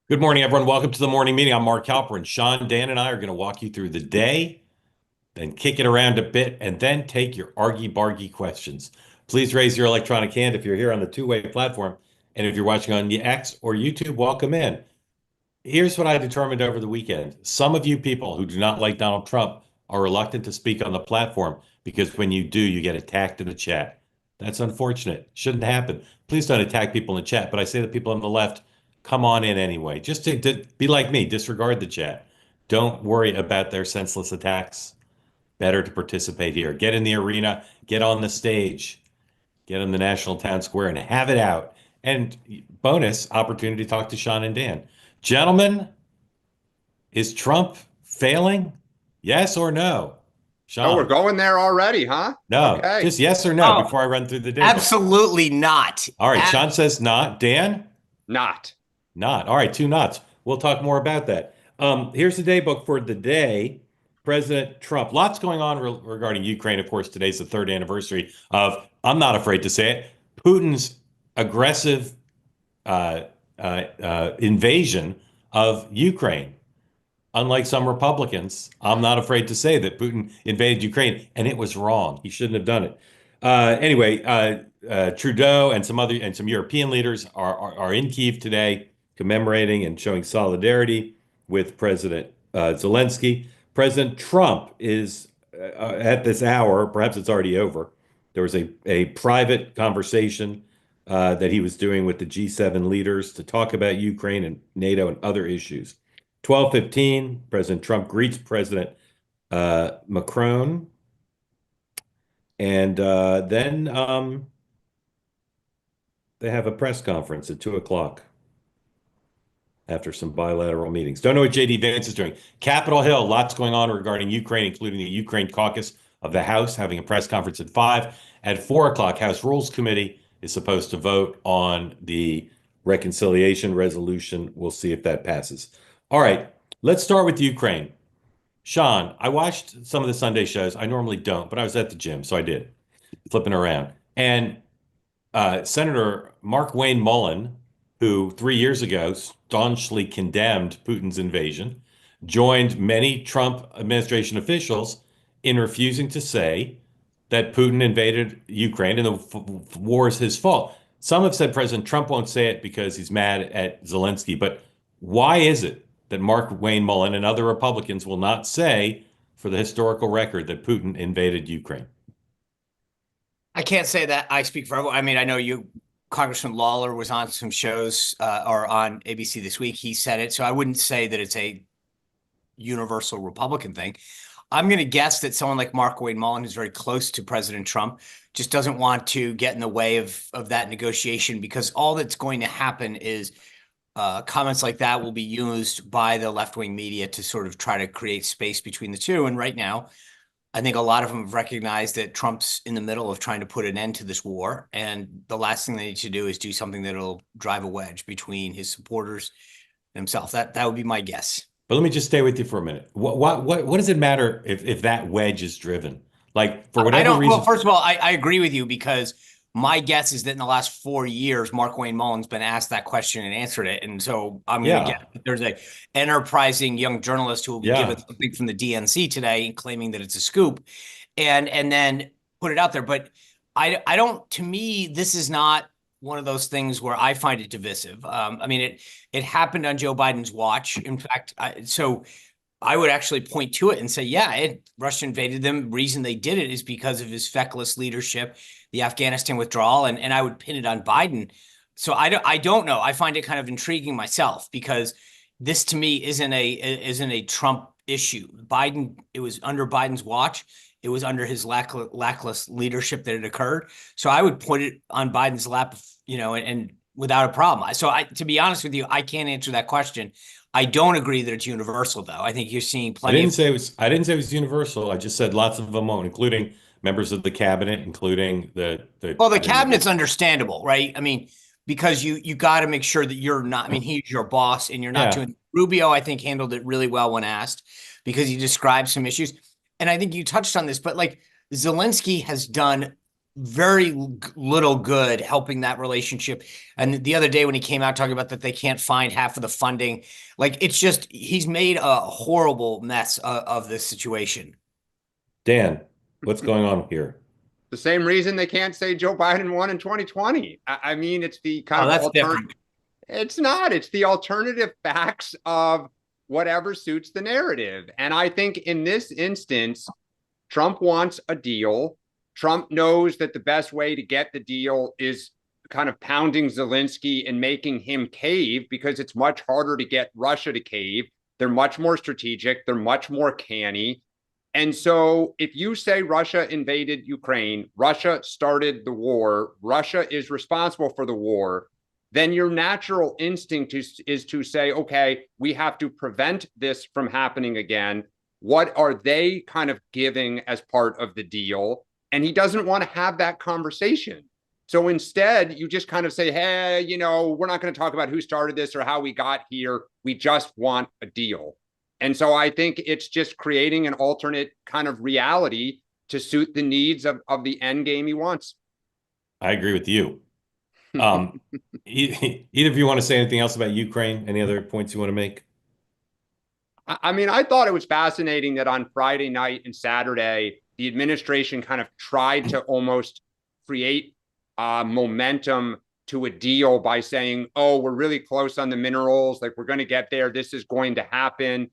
Good morning, everyone. Welcome to the morning meeting. I'm Mark Halperin. Sean, Dan, and I are going to walk you through the day, then kick it around a bit, and then take your argy-bargy questions. Please raise your electronic hand if you're here on the two-way platform. And if you're watching on the X or YouTube, welcome in. Here's what I determined over the weekend. Some of you people who do not like Donald Trump are reluctant to speak on the platform because when you do, you get attacked in the chat. That's unfortunate. Shouldn't happen. Please don't attack people in the chat. But I say to people on the left, come on in anyway. Just to be like me, disregard the chat. Don't worry about their senseless attacks. Better to participate here. Get in the arena, get on the stage, get in the National Town Square and have it out. And bonus opportunity to talk to Sean and Dan. Gentlemen, is Trump failing? Yes or no? Oh, we're Sean, going there already, huh? no. Okay. Just yes or no Oh, before I run through the day book. absolutely not. All right, Sean says not. Dan? Not. Not. All right, two nots. We'll talk more about that. Here's the day book for the day. President Trump. Lots going on regarding Ukraine. Of course, today's the third anniversary of, I'm not afraid to say it, Putin's aggressive invasion of Ukraine. Unlike some Republicans, I'm not afraid to say that Putin invaded Ukraine, and it was wrong. He shouldn't have done it. Trudeau and some European leaders are in Kyiv today, commemorating and showing solidarity with President Zelensky. President Trump is at this hour, perhaps it's already over. There was a private conversation that he was doing with the G7 leaders to talk about Ukraine and NATO and other issues. 12:15, President Trump greets President Macron, and then they have a press conference at 2 o'clock after some bilateral meetings. Don't know what JD Vance is doing. Capitol Hill, lots going on regarding Ukraine, including the Ukraine caucus of the House having a press conference at 5. At 4 o'clock, House Rules Committee is supposed to vote on the reconciliation resolution. We'll see if that passes. All right, let's start with Ukraine. Sean, I watched some of the Sunday shows. I normally don't, but I was at the gym, so I did, flipping around. And Senator Mark Wayne Mullen, who 3 years ago staunchly condemned Putin's invasion, joined many Trump administration officials in refusing to say that Putin invaded Ukraine and the war is his fault. Some have said President Trump won't say it because he's mad at Zelensky, but why is it that Mark Wayne Mullen and other Republicans will not say, for the historical record, that Putin invaded Ukraine? I can't say that I speak for everyone. I mean, I know Congressman Lawler was on some shows or on ABC this week. He said it. So I wouldn't say that it's a universal Republican thing. I'm going to guess that someone like Mark Wayne Mullen, who's very close to President Trump, just doesn't want to get in the way of that negotiation, because all that's going to happen is comments like that will be used by the left-wing media to sort of try to create space between the two. And right now, I think a lot of them have recognized that Trump's in the middle of trying to put an end to this war. And the last thing they need to do is do something that'll drive a wedge between his supporters and himself. That would be my guess. But let me just stay with you for a minute. What does it matter if that wedge is driven? Like, for whatever reason. Well, first of all, I agree with you, because my guess is that in the last 4 years, Mark Wayne Mullen's been asked that question and answered it. And so I'm going to guess that there's a enterprising young journalist who will be given something from the DNC today and claiming that it's a scoop and then put it out there. But I don't, to me, this is not one of those things where I find it divisive. I mean, it happened on Joe Biden's watch. In fact, so I would actually point to it and say, yeah, Russia invaded them. Reason they did it is because of his feckless leadership, the Afghanistan withdrawal, and I would pin it on Biden. So I don't know. I find it kind of intriguing myself, because this to me isn't a Trump issue. Biden, it was under Biden's watch. It was under his lackless leadership that it occurred. So I would put it on Biden's lap, and without a problem. So to be honest with you, I can't answer that question. I don't agree that it's universal, though. I think you're seeing plenty. I didn't say it was universal. I just said lots of them won't, including members of the cabinet, including the cabinet's understandable, right? I mean, because you got to make sure that you're not. I mean, he's your boss, and you're not doing. Rubio, I think, handled it really well when asked, because he described some issues. And I think you touched on this, but like, Zelensky has done very little good helping that relationship. And the other day when he came out talking about that they can't find half of the funding, like it's just, he's made a horrible mess of this situation. Dan, what's going on here? The same reason they can't say Joe Biden won in 2020. I mean, it's the kind of different. It's not. It's the alternative facts of whatever suits the narrative. And I think in this instance, Trump wants a deal. Trump knows that the best way to get the deal is kind of pounding Zelensky and making him cave, because it's much harder to get Russia to cave. They're much more strategic. They're much more canny. And so if you say Russia invaded Ukraine, Russia started the war, Russia is responsible for the war, then your natural instinct is to say, okay, we have to prevent this from happening again. What are they kind of giving as part of the deal? And he doesn't want to have that conversation. So instead, you just kind of say, hey, you know, we're not going to talk about who started this or how we got here. We just want a deal. And so I think it's just creating an alternate kind of reality to suit the needs of the end game he wants. I agree with you. Either of you want to say anything else about Ukraine? Any other points you want to make? I mean, I thought it was fascinating that on Friday night and Saturday, the administration kind of tried to almost create momentum to a deal by saying, oh, we're really close on the minerals, like we're going to get there, this is going to happen.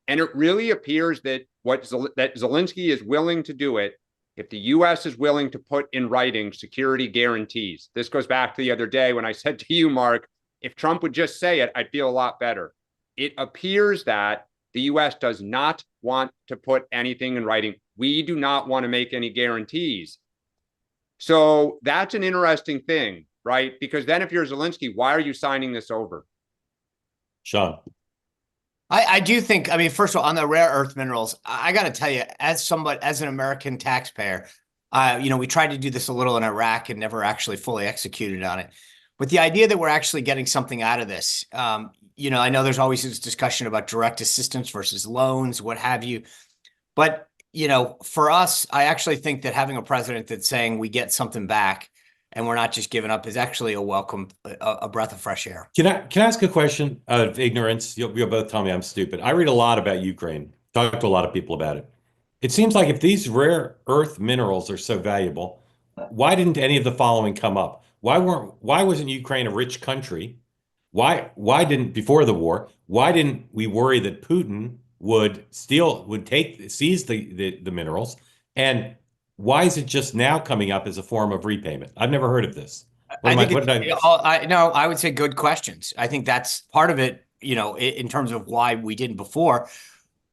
And it really appears that that Zelensky is willing to do it if the U.S. is willing to put in writing security guarantees. This goes back to the other day when I said to you, Mark, if Trump would just say it, I'd feel a lot better. It appears that the U.S. does not want to put anything in writing. We do not want to make any guarantees. So that's an interesting thing, right? Because then if you're Zelensky, why are you signing this over? Sean. I do think, I mean, first of all, on the rare earth minerals, I got to tell you, as an American taxpayer, you know, we tried to do this a little in Iraq and never actually fully executed on it. But the idea that we're actually getting something out of this, you know, I know there's always this discussion about direct assistance versus loans, what have you. But, you know, for us, I actually think that having a president that's saying we get something back and we're not just giving up is actually a welcome, a breath of fresh air. Can I ask a question of ignorance? You'll both tell me I'm stupid. I read a lot about Ukraine, talk to a lot of people about it. It seems like if these rare earth minerals are so valuable, why didn't any of the following come up? Why wasn't Ukraine a rich country? Why didn't, before the war, why didn't we worry that Putin would seize the minerals? And why is it just now coming up as a form of repayment? I've never heard of this. I would say good questions. I think that's part of it, you know, in terms of why we didn't before.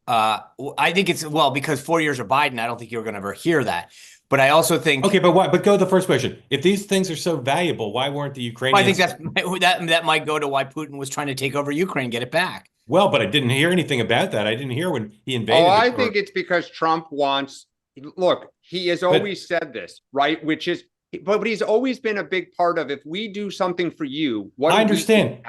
I think it's, well, because 4 years of Biden, I don't think you're going to ever hear that. But I also think, okay, but why? But go to the first question. If these things are so valuable, why weren't the Ukrainians? I think that might go to why Putin was trying to take over Ukraine, get it back. Well, but I didn't hear anything about that. I didn't hear when he invaded. Oh, I think it's because Trump wants. Look, he has always said this, right? Which is, but he's always been a big part of. If we do something for you, what I understand.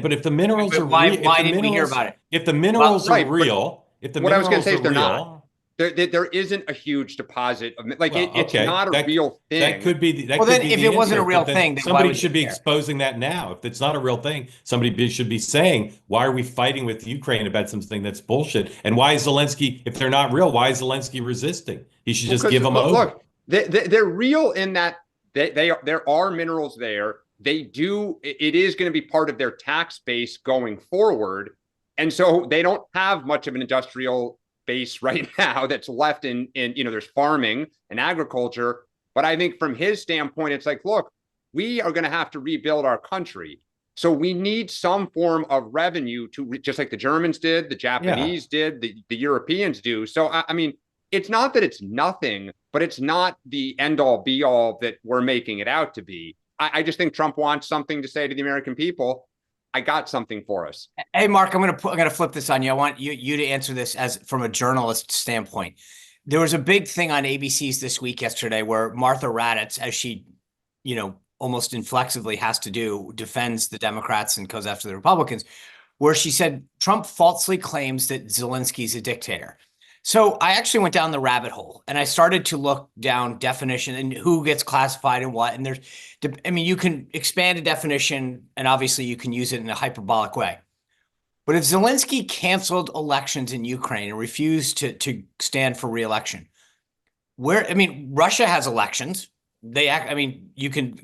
But if the minerals are why didn't we hear about it? If the minerals are real, if the what I was going minerals to say is are they're real. not. There isn't a huge deposit of, like, it's not a real thing. That could be. Well, then if it wasn't a real thing, then somebody should be exposing that now. If it's not a real thing, somebody should be saying, why are we fighting with Ukraine about something that's bullshit? And why is Zelensky, if they're not real, why is Zelensky resisting? He should just give them over. Look, they're real in that there are minerals there. It is going to be part of their tax base going forward. And so they don't have much of an industrial base right now that's left in you know, there's farming and agriculture. But I think from his standpoint, it's like, look, we are going to have to rebuild our country. So we need some form of revenue to, just like the Germans did, the Japanese did, the Europeans do. So, I mean, it's not that it's nothing, but it's not the end all be all that we're making it out to be. I just think Trump wants something to say to the American people. I got something for us. Hey, Mark, I'm gonna flip this on you. I want you to answer this as from a journalist standpoint. There was a big thing on ABC's This Week yesterday where Martha Raddatz, as she, you know, almost inflexibly has to do, defends the Democrats and goes after the Republicans, where she said Trump falsely claims that Zelensky's a dictator. So I actually went down the rabbit hole and I started to look down definition and who gets classified and what. And I mean, you can expand a definition and obviously you can use it in a hyperbolic way. But if Zelensky canceled elections in Ukraine and refused to stand for re-election, I mean, Russia has elections. I mean, you can,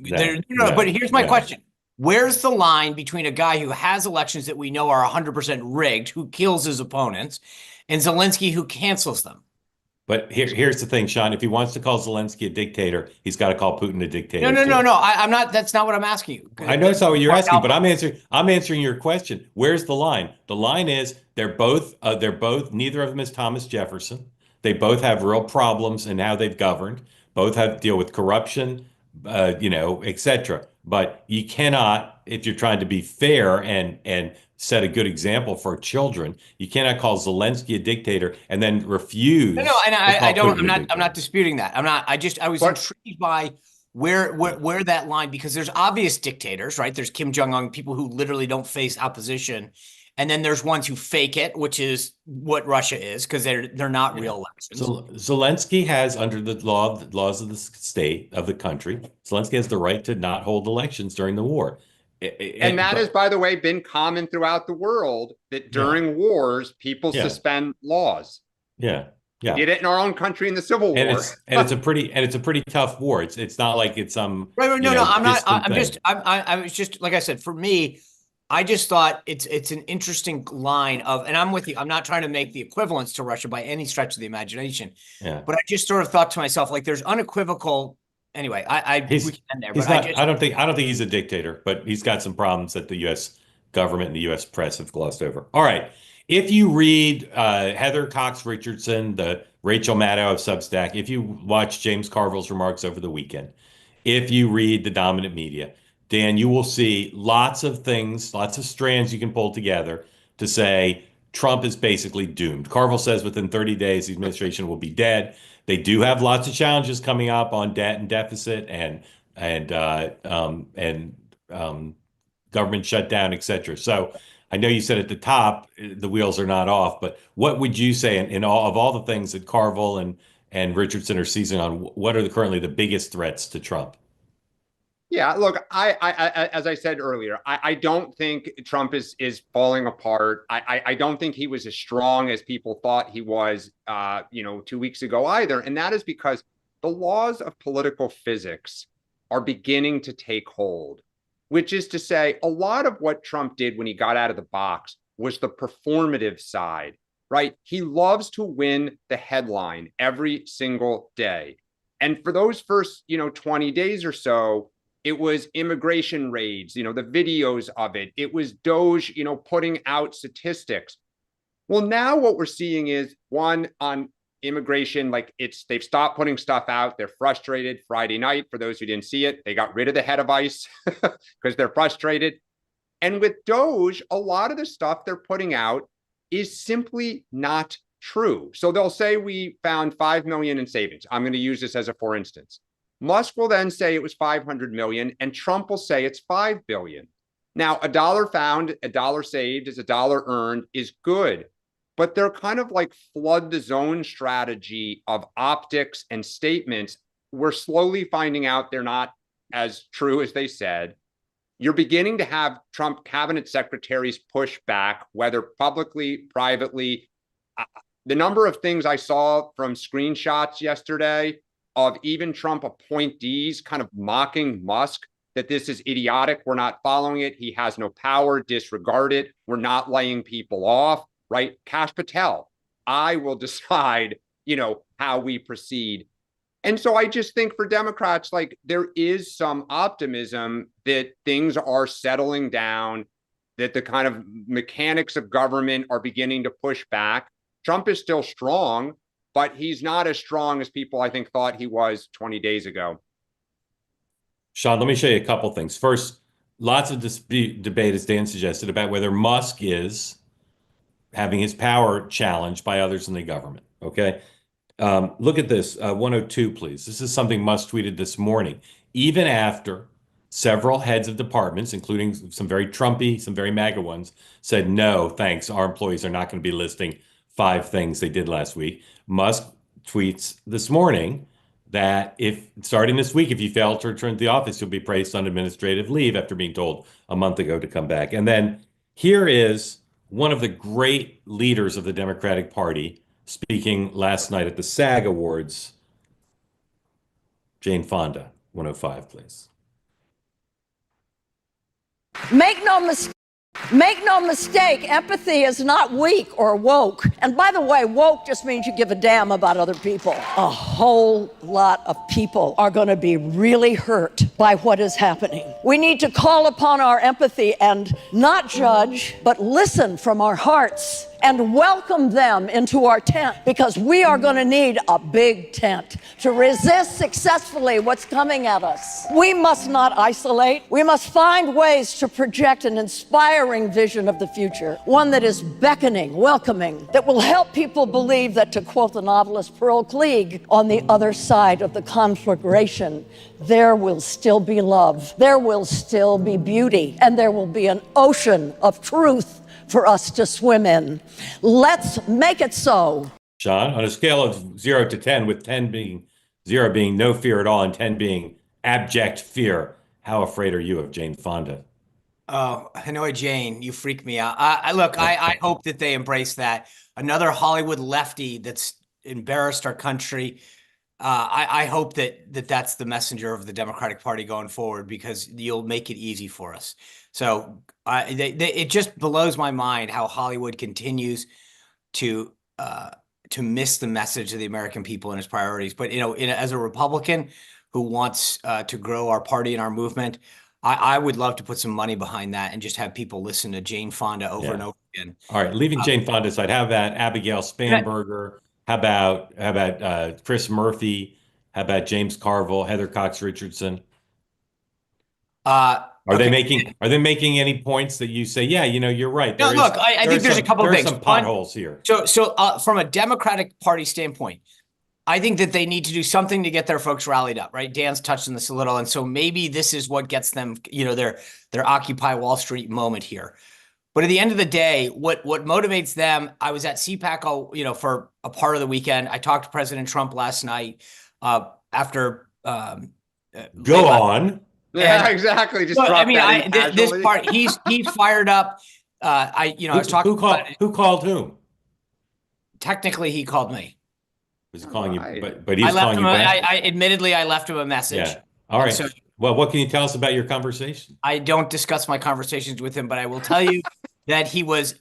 but here's my question. Where's the line between a guy who has elections that we know are 100% rigged, who kills his opponents, and Zelensky who cancels them? But here's the thing, Sean. If he wants to call Zelensky a dictator, he's got to call Putin a dictator. No. I'm not. That's not what I'm asking you. I know it's not what you're asking, but I'm answering your question. Where's the line? The line is they're both. Neither of them is Thomas Jefferson. They both have real problems in how they've governed. Both have to deal with corruption, etc. But you cannot, if you're trying to be fair and set a good example for children, you cannot call Zelensky a dictator and then refuse. No, and I don't. I'm not disputing that. I was intrigued by where that line, because there's obvious dictators, right? There's Kim Jong-un, people who literally don't face opposition. And then there's ones who fake it, which is what Russia is, because they're not real elections. So Zelensky has, under the laws of the state of the country, Zelensky has the right to not hold elections during the war. And that has, by the way, been common throughout the world, that during wars, people suspend laws. Yeah. We did it in our own country in the Civil War. It's a pretty tough war. It's not like it's some right. No, I'm not. I was just, like I said, for me, I just thought it's an interesting line of, and I'm with you. I'm not trying to make the equivalence to Russia by any stretch of the imagination. Yeah. But I just sort of thought to myself, like, there's unequivocal. Anyway, we can end there. But I don't think he's a dictator, but he's got some problems that the U.S. government and the U.S. press have glossed over. All right. If you read Heather Cox Richardson, the Rachel Maddow of Substack, if you watch James Carville's remarks over the weekend, if you read the dominant media, Dan, you will see lots of things, lots of strands you can pull together to say Trump is basically doomed. Carville says within 30 days, the administration will be dead. They do have lots of challenges coming up on debt and deficit and government shutdown, et cetera. So I know you said at the top the wheels are not off, but what would you say in all the things that Carville and Richardson are seizing on? What are currently the biggest threats to Trump? Yeah, look, I as I said earlier, I don't think Trump is falling apart. I don't think he was as strong as people thought he was, 2 weeks ago either. And that is because the laws of political physics are beginning to take hold, which is to say, a lot of what Trump did when he got out of the box was the performative side, right? He loves to win the headline every single day. And for those first, 20 days or so, it was immigration raids, the videos of it. It was DOGE, putting out statistics. Well, now what we're seeing is, one, on immigration, they've stopped putting stuff out. They're frustrated. Friday night, for those who didn't see it, they got rid of the head of ICE because they're frustrated. And with DOGE, a lot of the stuff they're putting out is simply not true. So they'll say we found 5 million in savings. I'm going to use this as a for instance. Musk will then say it was 500 million, and Trump will say it's 5 billion. Now, a dollar found, a dollar saved is a dollar earned is good, but they're kind of like flood the zone strategy of optics and statements. We're slowly finding out they're not as true as they said. You're beginning to have Trump cabinet secretaries push back, whether publicly, privately. The number of things I saw from screenshots yesterday of even Trump appointees kind of mocking Musk, that this is idiotic. We're not following it. He has no power. Disregard it. We're not laying people off, right? Kash Patel, I will decide, how we proceed. And so I just think for Democrats, there is some optimism that things are settling down, that the kind of mechanics of government are beginning to push back. Trump is still strong, but he's not as strong as people, I think, thought he was 20 days ago. Sean, let me show you a couple things. First, lots of debate, as Dan suggested, about whether Musk is having his power challenged by others in the government. Okay. Look at this, 102, please. This is something Musk tweeted this morning. Even after several heads of departments, including some very Trumpy, some very MAGA ones, said, no, thanks, our employees are not going to be listing 5 things they did last week. Musk tweets this morning that if starting this week, if you fail to return to the office, you'll be placed on administrative leave after being told a month ago to come back. And then here is one of the great leaders of the Democratic Party speaking last night at the SAG Awards. Jane Fonda, 105, please. Make no mistake, empathy is not weak or woke. And by the way, woke just means you give a damn about other people. A whole lot of people are going to be really hurt by what is happening. We need to call upon our empathy and not judge, but listen from our hearts and welcome them into our tent, because we are going to need a big tent to resist successfully what's coming at us. We must not isolate. We must find ways to project an inspiring vision of the future, one that is beckoning, welcoming, that will help people believe that, to quote the novelist Pearl Cleage, on the other side of the conflagration, there will still be love, there will still be beauty, and there will be an ocean of truth for us to swim in. Let's make it so. Sean, on a scale of 0 to 10, with 10 being 0 being no fear at all and 10 being abject fear, how afraid are you of Jane Fonda? Oh, Hanoi Jane, you freak me out. I hope that they embrace that. Another Hollywood lefty that's embarrassed our country. I hope that's the messenger of the Democratic Party going forward, because you'll make it easy for us. So it just blows my mind how Hollywood continues to miss the message of the American people and its priorities. But as a Republican who wants to grow our party and our movement, I would love to put some money behind that and just have people listen to Jane Fonda over and over again. All right, leaving Jane Fonda aside, how about Abigail Spanberger? How about Chris Murphy? How about James Carville, Heather Cox Richardson? Are they making any points that you say, yeah, you're right? No, look, I think there's a couple of things. There's some potholes here. So from a Democratic Party standpoint, I think that they need to do something to get their folks rallied up, right? Dan's touched on this a little, and so maybe this is what gets them, their Occupy Wall Street moment here. But at the end of the day, what motivates them? I was at CPAC, for a part of the weekend. I talked to President Trump last night after. Go on. Yeah, exactly. Just this part, he's fired up. I was talking. Who called whom? Technically, he called me. Was he calling you? But he's calling you back. Admittedly, I left him a message. Yeah. All right. So, well, what can you tell us about your conversation? I don't discuss my conversations with him, but I will tell you that he was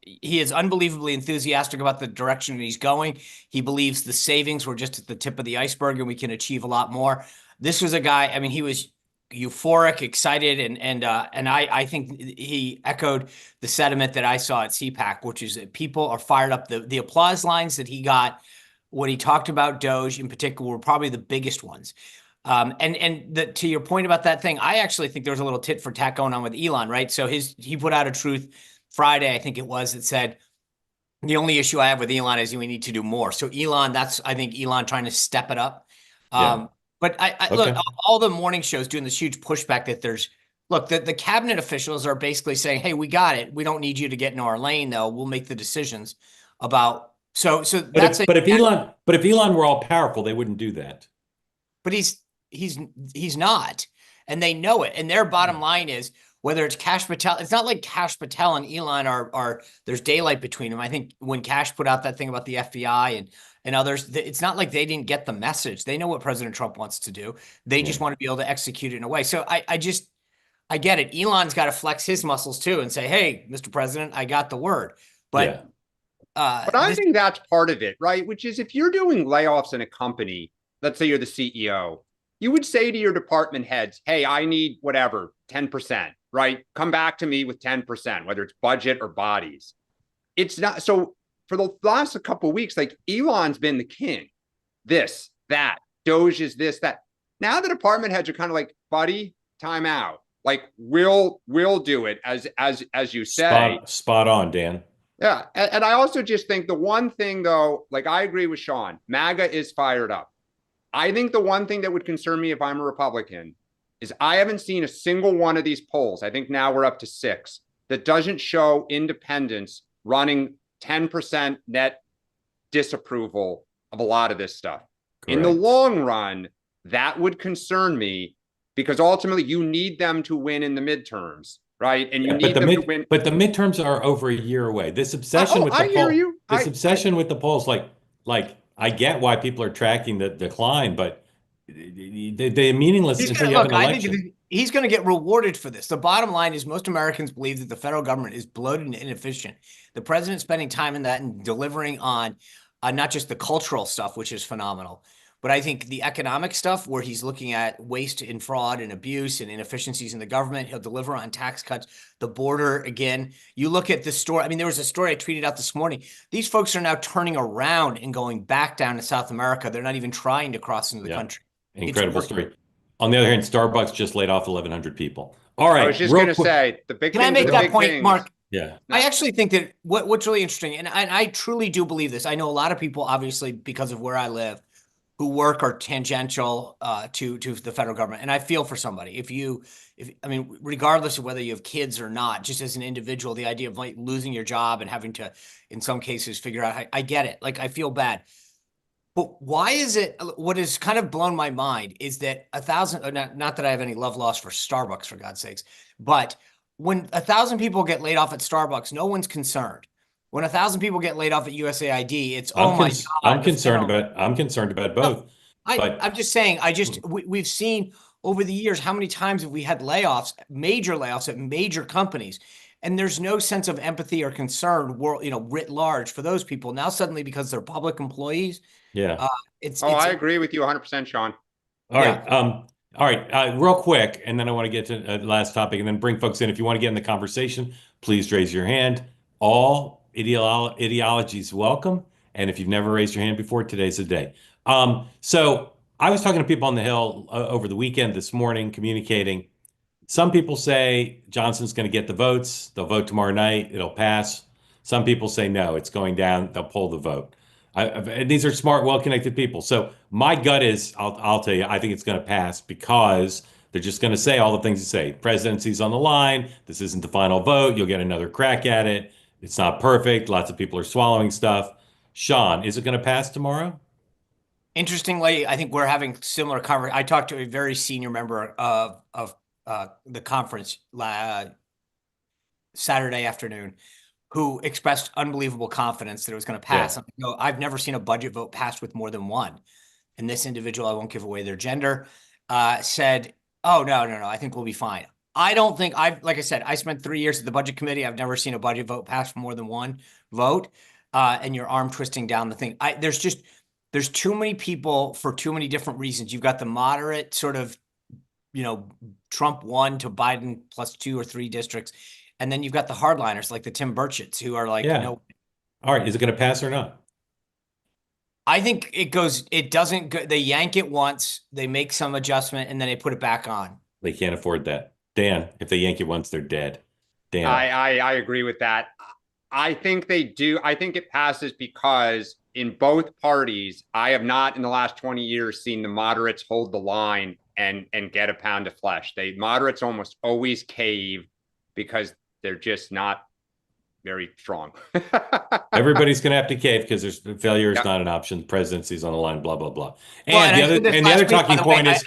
he is unbelievably enthusiastic about the direction he's going. He believes the savings were just at the tip of the iceberg and we can achieve a lot more. This was a guy, he was euphoric, excited, and I think he echoed the sentiment that I saw at CPAC, which is that people are fired up. The applause lines that he got when he talked about DOGE in particular were probably the biggest ones. To your point about that thing, I actually think there was a little tit for tat going on with Elon, right? So he put out a truth Friday, I think it was, that said, the only issue I have with Elon is we need to do more. So Elon, I think Elon trying to step it up. But look, all the morning shows doing this huge pushback that the cabinet officials are basically saying, hey, we got it. We don't need you to get in our lane, though. We'll make the decisions about. But if Elon were all powerful, they wouldn't do that. But he's not, and they know it. And their bottom line is, whether it's Kash Patel, it's not like Kash Patel and Elon are there's daylight between them. I think when Kash put out that thing about the FBI and others, it's not like they didn't get the message. They know what President Trump wants to do. They just want to be able to execute it in a way. So I get it. Elon's got to flex his muscles too and say, hey, Mr. President, I got the word. But I think that's part of it, right? Which is, if you're doing layoffs in a company, let's say you're the CEO, you would say to your department heads, hey, I need whatever, 10%, right? Come back to me with 10%, whether it's budget or bodies. It's not. So for the last couple of weeks, like, Elon's been the king. This, that, DOGE is this, that. Now the department heads are kind of like, buddy, time out. Like, we'll do it as you say. Spot on, Dan. Yeah. And I also just think the one thing, though, like, I agree with Sean, MAGA is fired up. I think the one thing that would concern me if I'm a Republican is I haven't seen a single one of these polls. I think now we're up to 6 that doesn't show independents running 10% net disapproval of a lot of this stuff. Correct. In the long run, that would concern me because ultimately you need them to win in the midterms, right? And you need them to win. But the midterms are over a year away. This obsession with the polls, this obsession with the polls, like I get why people are tracking the decline, but they're meaningless until you have an election. I think he's going to get rewarded for this. The bottom line is most Americans believe that the federal government is bloated and inefficient. The president's spending time in that and delivering on not just the cultural stuff, which is phenomenal, but I think the economic stuff where he's looking at waste and fraud and abuse and inefficiencies in the government, he'll deliver on tax cuts, the border. Again, you look at the story. I mean, there was a story I tweeted out this morning. These folks are now turning around and going back down to South America. They're not even trying to cross into the country. Incredible story. On the other hand, Starbucks just laid off 1,100 people. All right. I was just going to say the big. Can I make that point, Mark? Yeah. I actually think that what's really interesting, and I truly do believe this. I know a lot of people, obviously, because of where I live, who work are tangential to the federal government. And I feel for somebody. I mean, regardless of whether you have kids or not, just as an individual, the idea of like losing your job and having to, in some cases, figure out, I get it. Like, I feel bad. But why is it, what has kind of blown my mind is that 1,000, not that I have any love lost for Starbucks, for God's sakes, but when 1,000 people get laid off at Starbucks, no one's concerned. When 1,000 people get laid off at USAID, it's, oh my God. I'm concerned about both. No, I'm just saying, we've seen over the years, how many times have we had layoffs, major layoffs at major companies? And there's no sense of empathy or concern, writ large for those people. Now, suddenly, because they're public employees. Yeah. I agree with you 100%, Sean. All right. Real quick. And then I want to get to the last topic and then bring folks in. If you want to get in the conversation, please raise your hand. All ideologies welcome. And if you've never raised your hand before, today's the day. So I was talking to people on the Hill over the weekend this morning, communicating. Some people say Johnson's going to get the votes. They'll vote tomorrow night. It'll pass. Some people say no, it's going down. They'll pull the vote. These are smart, well-connected people. So my gut is, I'll tell you, I think it's going to pass because they're just going to say all the things you say. Presidency's on the line. This isn't the final vote. You'll get another crack at it. It's not perfect. Lots of people are swallowing stuff. Sean, is it going to pass tomorrow? Interestingly, I think we're having similar conversation. I talked to a very senior member of the conference Saturday afternoon, who expressed unbelievable confidence that it was going to pass. Yeah. I've never seen a budget vote passed with more than one. And this individual, I won't give away their gender, said, oh, no, I think we'll be fine. I don't think like I said, I spent 3 years at the budget committee. I've never seen a budget vote pass for more than one vote. And you're arm twisting down the thing. There's too many people for too many different reasons. You've got the moderate sort of, Trump 1 to Biden plus 2 or 3 districts. And then you've got the hardliners like the Tim Burchetts who are like, no. All right. Is it going to pass or not? I think it doesn't go. They yank it once, they make some adjustment, and then they put it back on. They can't afford that. Dan, if they yank it once, they're dead. Dan. I agree with that. I think they do. I think it passes because in both parties, I have not in the last 20 years seen the moderates hold the line and get a pound of flesh. Moderates almost always cave because they're just not very strong. Everybody's going to have to cave because failure is not an option. The presidency's on the line, blah, blah, blah. And the other talking point is,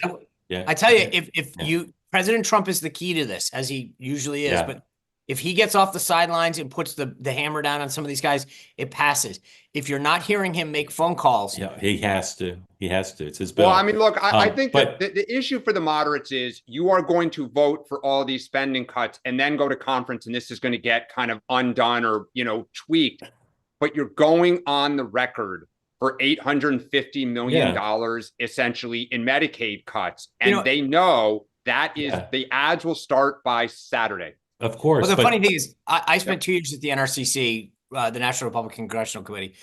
I tell you, if President Trump is the key to this, as he usually is, but if he gets off the sidelines and puts the hammer down on some of these guys, it passes. If you're not hearing him make phone calls. Yeah, he has to. It's his bill. Well, I mean, look, I think that the issue for the moderates is you are going to vote for all these spending cuts and then go to conference and this is going to get kind of undone or, tweaked. But you're going on the record for $850 million essentially in Medicaid cuts. And they know that is the ads will start by Saturday. Of course. Well, the funny thing is, I spent 2 years at the NRCC, the National Republican Congressional Committee,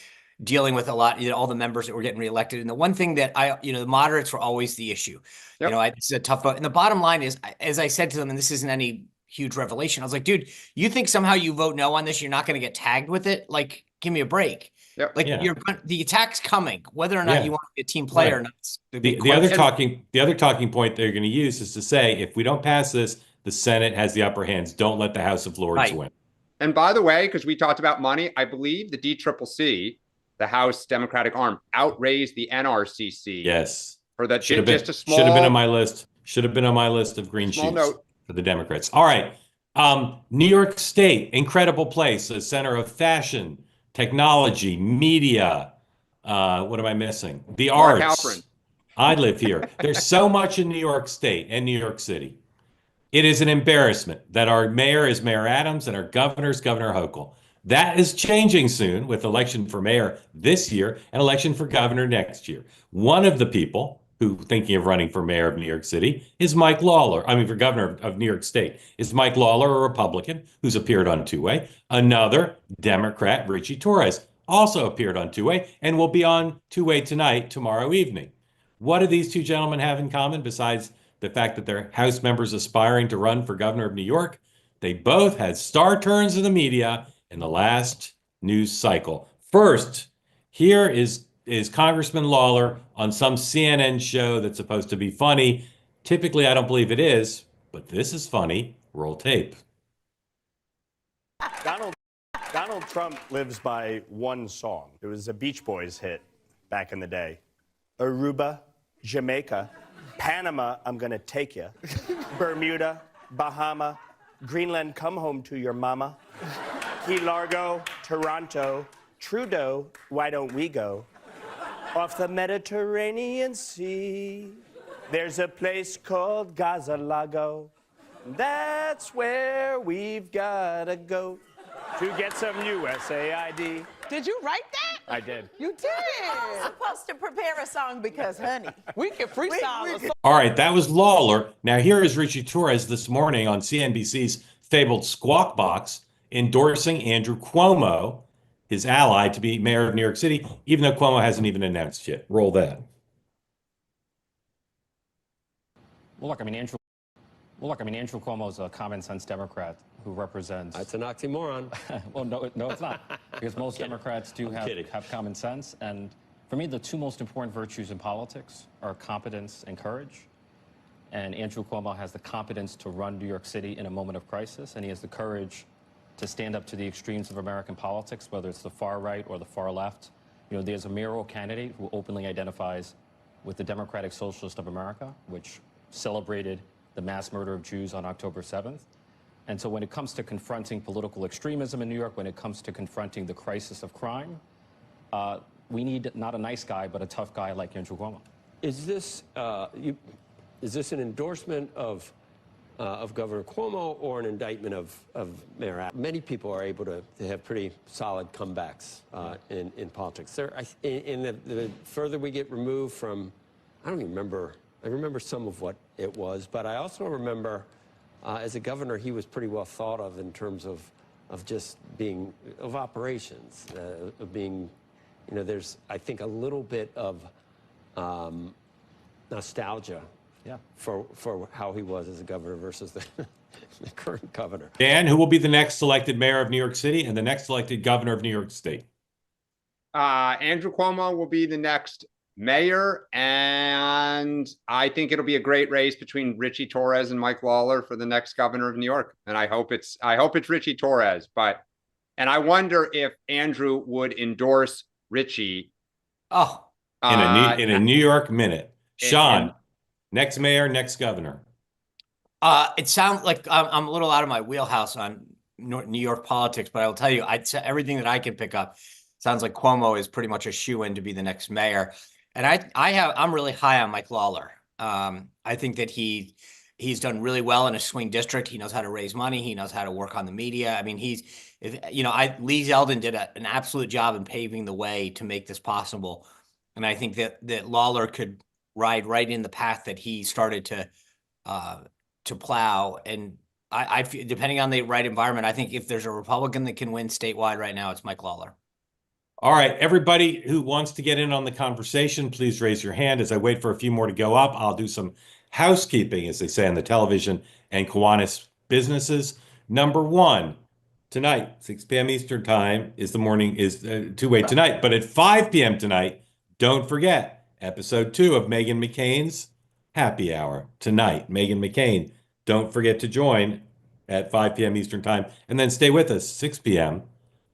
dealing with a lot, all the members that were getting reelected. And the one thing that the moderates were always the issue. It's a tough vote. And the bottom line is, as I said to them, and this isn't any huge revelation, I was like, dude, you think somehow you vote no on this, you're not going to get tagged with it? Like, give me a break. Yep. The attack's coming, whether or not you want to be a team player or not. The other talking point they're going to use is to say, if we don't pass this, the Senate has the upper hands. Don't let the House of Lords win. And by the way, because we talked about money, I believe the DCCC, the House Democratic arm, outraised the NRCC. Yes. For that, Should have just been, a small. should have been on my list. Should have been on my list of green Small shoots note. for the Democrats. All right. New York State, incredible place, a center of fashion, technology, media. What am I missing? The Mark arts. Halperin. I live here. There's so much in New York State and New York City. It is an embarrassment that our mayor is Mayor Adams and our governor is Governor Hochul. That is changing soon with election for mayor this year and election for governor next year. One of the people who thinking of running for mayor of New York City is Mike Lawler. I mean, for governor of New York State. Is Mike Lawler a Republican who's appeared on two-way? Another Democrat, Ritchie Torres, also appeared on two-way and will be on two-way tonight, tomorrow evening. What do these two gentlemen have in common besides the fact that they're House members aspiring to run for governor of New York? They both had star turns in the media in the last news cycle. First, here is Congressman Lawler on some CNN show that's supposed to be funny. Typically, I don't believe it is, but this is funny. Roll tape. Donald Trump lives by one song. It was a Beach Boys hit back in the day. Aruba, Jamaica, Panama, I'm gonna take you. Bermuda, Bahama, Greenland, come home to your mama. Key Largo, Toronto, Trudeau, why don't we go? Off the Mediterranean Sea, there's a place called Gaza Lago. That's where we've gotta go to get some USAID. Did you write that? I did. You did. I'm supposed to prepare a song because, honey. We can freestyle a song. All right, that was Lawler. Now here is Ritchie Torres this morning on CNBC's fabled Squawk Box endorsing Andrew Cuomo, his ally, to be mayor of New York City, even though Cuomo hasn't even announced yet. Roll that. Well, look, I mean, Andrew Cuomo is a common sense Democrat who represents. That's an oxymoron. Well, no, it's not, because most Democrats do have common sense. And for me, the two most important virtues in politics are competence and courage. And Andrew Cuomo has the competence to run New York City in a moment of crisis, and he has the courage to stand up to the extremes of American politics, whether it's the far right or the far left. You know, there's a mayoral candidate who openly identifies with the Democratic Socialist of America, which celebrated the mass murder of Jews on October 7th. And so when it comes to confronting political extremism in New York, when it comes to confronting the crisis of crime, we need not a nice guy, but a tough guy like Andrew Cuomo. Is this an endorsement of Governor Cuomo or an indictment of Mayor Adams? Many people are able to have pretty solid comebacks in politics. The further we get removed from, I don't even remember. I remember some of what it was, but I also remember as a governor, he was pretty well thought of in terms of just being, of operations, of being, you know, there's, I think, a little bit of nostalgia for how he was as a governor versus the current governor. Dan, who will be the next elected mayor of New York City and the next elected governor of New York State? Andrew Cuomo will be the next mayor, and I think it'll be a great race between Ritchie Torres and Mike Lawler for the next governor of New York. And I hope it's Ritchie Torres, and I wonder if Andrew would endorse Ritchie. Oh, in a New York minute. Sean, next mayor, next governor. It sounds like I'm a little out of my wheelhouse on New York politics, but I will tell you, everything that I can pick up sounds like Cuomo is pretty much a shoo-in to be the next mayor. And I'm really high on Mike Lawler. I think that he's done really well in a swing district. He knows how to raise money. He knows how to work on the media. I mean, Lee Zeldin did an absolute job in paving the way to make this possible. And I think that Lawler could ride right in the path that he started to plow. And I feel, depending on the right environment, I think if there's a Republican that can win statewide right now, it's Mike Lawler. All right, everybody who wants to get in on the conversation, please raise your hand. As I wait for a few more to go up, I'll do some housekeeping, as they say on the television and Kiwanis businesses. Number one, tonight, 6 p.m. Eastern time is two-way tonight. But at 5 p.m. tonight, don't forget, episode 2 of Meghan McCain's Happy Hour tonight. Meghan McCain, don't forget to join at 5 p.m. Eastern time. And then stay with us 6 p.m.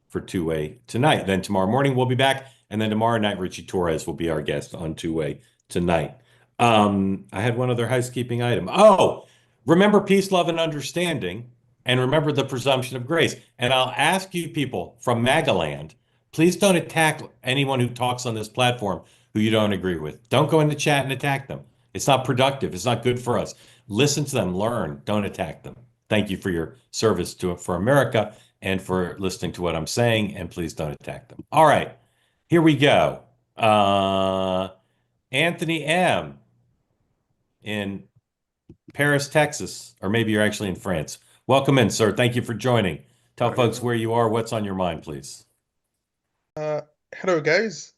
for Two-Way Tonight. Then tomorrow morning we'll be back. And then tomorrow night, Ritchie Torres will be our guest on Two-Way Tonight. I had one other housekeeping item. Oh, remember peace, love, and understanding. And remember the presumption of grace. And I'll ask you people from Magaland, please don't attack anyone who talks on this platform who you don't agree with. Don't go in the chat and attack them. It's not productive. It's not good for us. Listen to them, learn, don't attack them. Thank you for your service for America and for listening to what I'm saying, and please don't attack them. All right, here we go. Anthony M. in Paris, Texas, or maybe you're actually in France. Welcome in, sir. Thank you for joining. Tell folks where you are, what's on your mind, please. Hello, guys.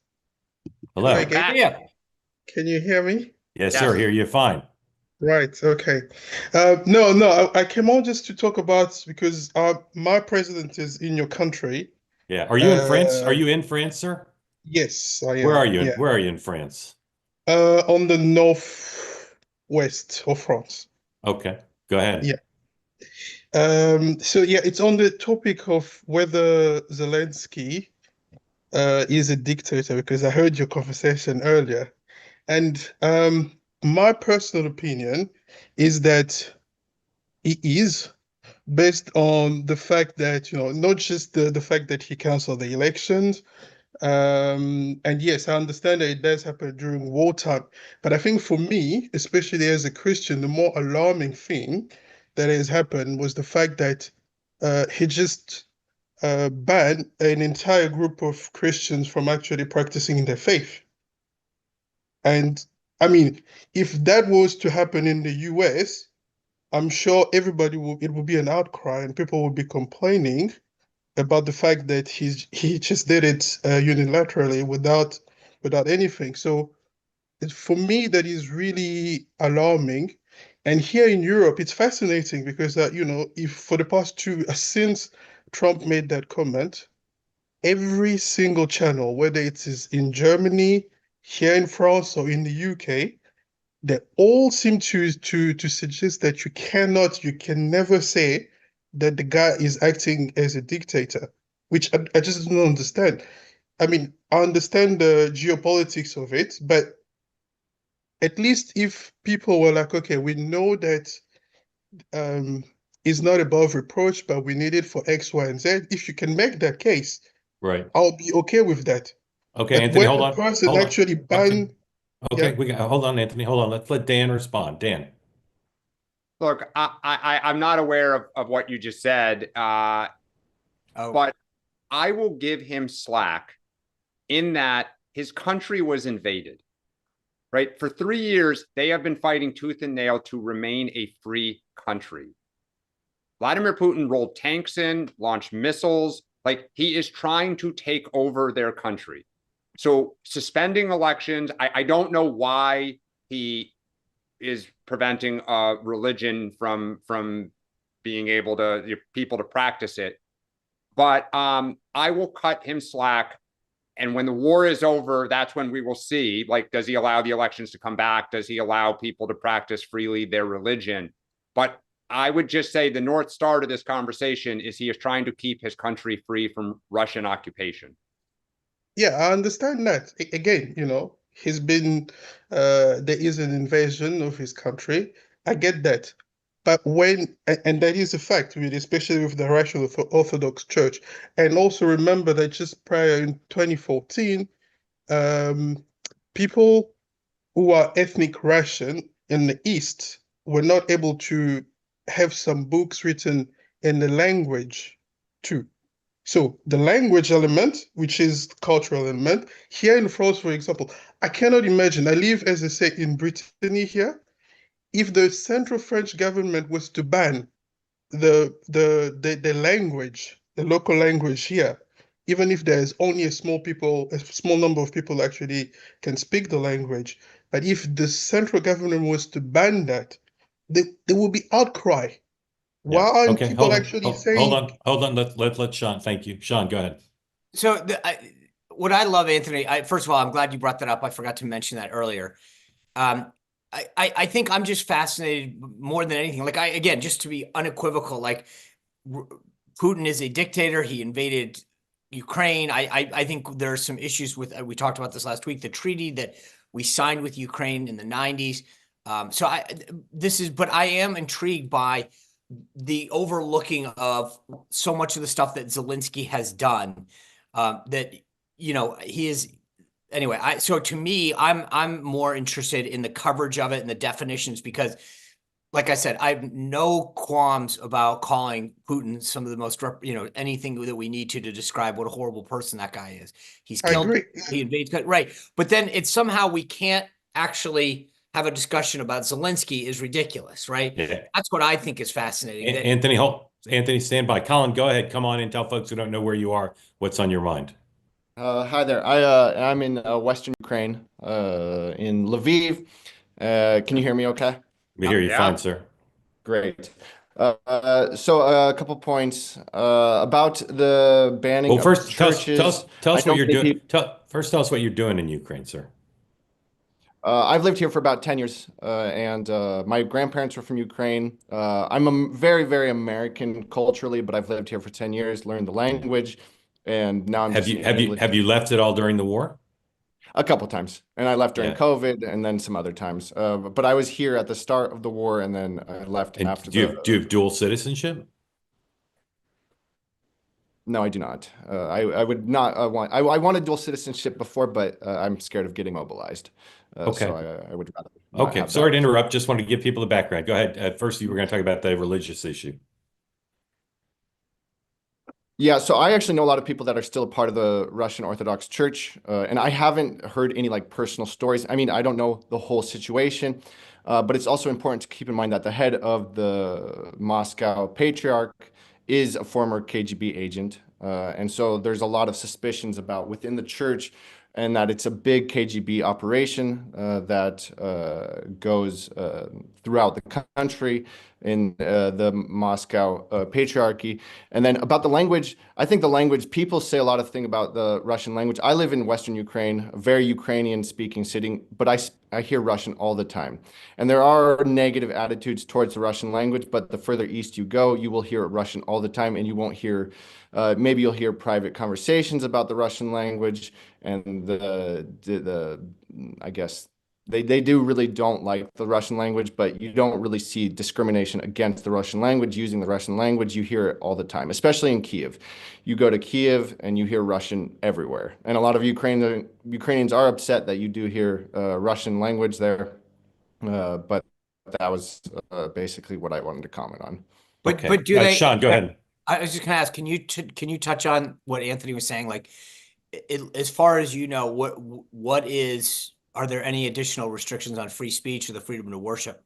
Hello. Can you hear me? Yes, sir. Hear you fine. Right. Okay. No. I came on just to talk about because my president is in your country. Yeah. Are you in France? Are you in France, sir? Yes, I am. Where are you? Yeah. Where are you in France? On the northwest of France. Okay. Go ahead. Yeah. So yeah, it's on the topic of whether Zelensky is a dictator, because I heard your conversation earlier. And my personal opinion is that he is, based on the fact that, not just the fact that he canceled the elections. And yes, I understand that it does happen during wartime. But I think for me, especially as a Christian, the more alarming thing that has happened was the fact that he just banned an entire group of Christians from actually practicing their faith. And I mean, if that was to happen in the US, I'm sure it would be an outcry and people would be complaining about the fact that he just did it unilaterally without anything. So for me, that is really alarming. And here in Europe, it's fascinating because if for the past since Trump made that comment, every single channel, whether it is in Germany, here in France, or in the UK, they all seem to suggest that you can never say that the guy is acting as a dictator, which I just don't understand. I mean, I understand the geopolitics of it, but at least if people were like, okay, we know that is not above reproach, but we need it for X, Y, and Z. If you can make that case, right, I'll be okay with that. Okay, but Anthony, hold on. Person actually banned. Okay, hold on, Anthony. Hold on. Let's let Dan respond. Dan. Look, I'm not aware of what you just said, but I will give him slack in that his country was invaded. Right? For 3 years, they have been fighting tooth and nail to remain a free country. Vladimir Putin rolled tanks in, launched missiles. Like, he is trying to take over their country. So suspending elections, I don't know why he is preventing religion from being able to people to practice it. But I will cut him slack. And when the war is over, that's when we will see, like, does he allow the elections to come back? Does he allow people to practice freely their religion? But I would just say the North Star to this conversation is he is trying to keep his country free from Russian occupation. Yeah, I understand that. Again, he's been, there is an invasion of his country. I get that. But and that is a fact, really, especially with the Russian Orthodox Church. And also remember that just prior in 2014, people who are ethnic Russian in the East were not able to have some books written in the language too. So the language element, which is cultural element, here in France, for example, I cannot imagine. I live, as I say, in Brittany here. If the central French government was to ban the language, the local language here, even if there's only a small number of people actually can speak the language, but if the central government was to ban that, there will be outcry. Why aren't people actually saying? Hold on. Let Sean. Thank you, Sean. Go ahead. So what I love, Anthony. First of all, I'm glad you brought that up. I forgot to mention that earlier. I think I'm just fascinated more than anything. Like again, just to be unequivocal, like Putin is a dictator. He invaded Ukraine. I think there are some issues with, we talked about this last week, the treaty that we signed with Ukraine in the 90s. But I am intrigued by the overlooking of so much of the stuff that Zelensky has done, that, he is, anyway, so to me, I'm more interested in the coverage of it and the definitions, because like I said, I have no qualms about calling Putin some of the most, anything that we need to describe what a horrible person that guy is. He's killed, he invades, right. But then it's somehow we can't actually have a discussion about Zelensky is ridiculous, right? Yeah. That's what I think is fascinating. Anthony, stand by. Colin, go ahead. Come on and tell folks who don't know where you are what's on your mind. Hi there. I'm in Western Ukraine, in Lviv. Can you hear me okay? We hear you fine, sir. Great. So a couple points about the banning Well, first, of churches. tell us what you're doing. First, tell us what you're doing in Ukraine, sir. I've lived here for about 10 years, and my grandparents were from Ukraine. I'm a very, very American culturally, but I've lived here for 10 years, learned the language, and now I'm have you left it all during the war? A couple times, and I left during COVID, and then some other times. But I was here at the start of the war, and then I left after. Do you have dual citizenship? No, I do not. I would not want. I wanted dual citizenship before, but I'm scared of getting mobilized. Okay. So I would rather. Okay. Sorry to interrupt. Just wanted to give people the background. Go ahead. First, you were going to talk about the religious issue. Yeah, so I actually know a lot of people that are still a part of the Russian Orthodox Church, and I haven't heard any like personal stories. I mean, I don't know the whole situation, but it's also important to keep in mind that the head of the Moscow Patriarch is a former KGB agent, and so there's a lot of suspicions about within the church, and that it's a big KGB operation that goes throughout the country in the Moscow Patriarchy. And then about the language, I think the language, people say a lot of things about the Russian language. I live in Western Ukraine, a very Ukrainian speaking city, but I hear Russian all the time. And there are negative attitudes towards the Russian language, but the further east you go, you will hear Russian all the time, and you won't hear, maybe you'll hear private conversations about the Russian language, and I guess they do really don't like the Russian language, but you don't really see discrimination against the Russian language. Using the Russian language, you hear it all the time, especially in Kiev. You go to Kiev and you hear Russian everywhere. And a lot of Ukrainians are upset that you do hear Russian language there. But that was basically what I wanted to comment on. But do they, Sean, go ahead. I was just going to ask, can you touch on what Anthony was saying? Like, as far as you know, are there any additional restrictions on free speech or the freedom to worship?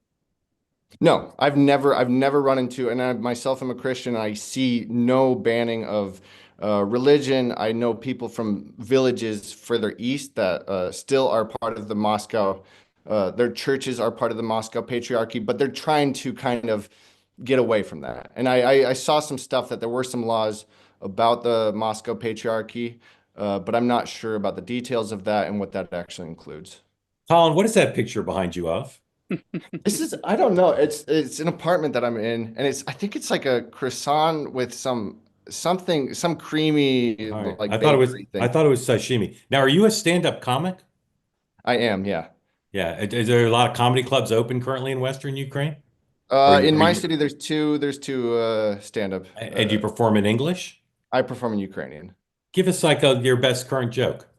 No, I've never run into, and I myself am a Christian. I see no banning of religion. I know people from villages further east that still are part of the Moscow. Their churches are part of the Moscow Patriarchy, but they're trying to kind of get away from that. And I saw some stuff that there were some laws about the Moscow Patriarchy, but I'm not sure about the details of that and what that actually includes. Colin, what is that picture behind you of? I don't know. It's an apartment that I'm in, and I think it's like a croissant with some creamy like I thought it was thing. sashimi. Now, are you a stand-up comic? I am, yeah. Yeah. Is there a lot of comedy clubs open currently in Western Ukraine? In my city, there's two stand-up. And do you perform in English? I perform in Ukrainian. Give us like your best current joke.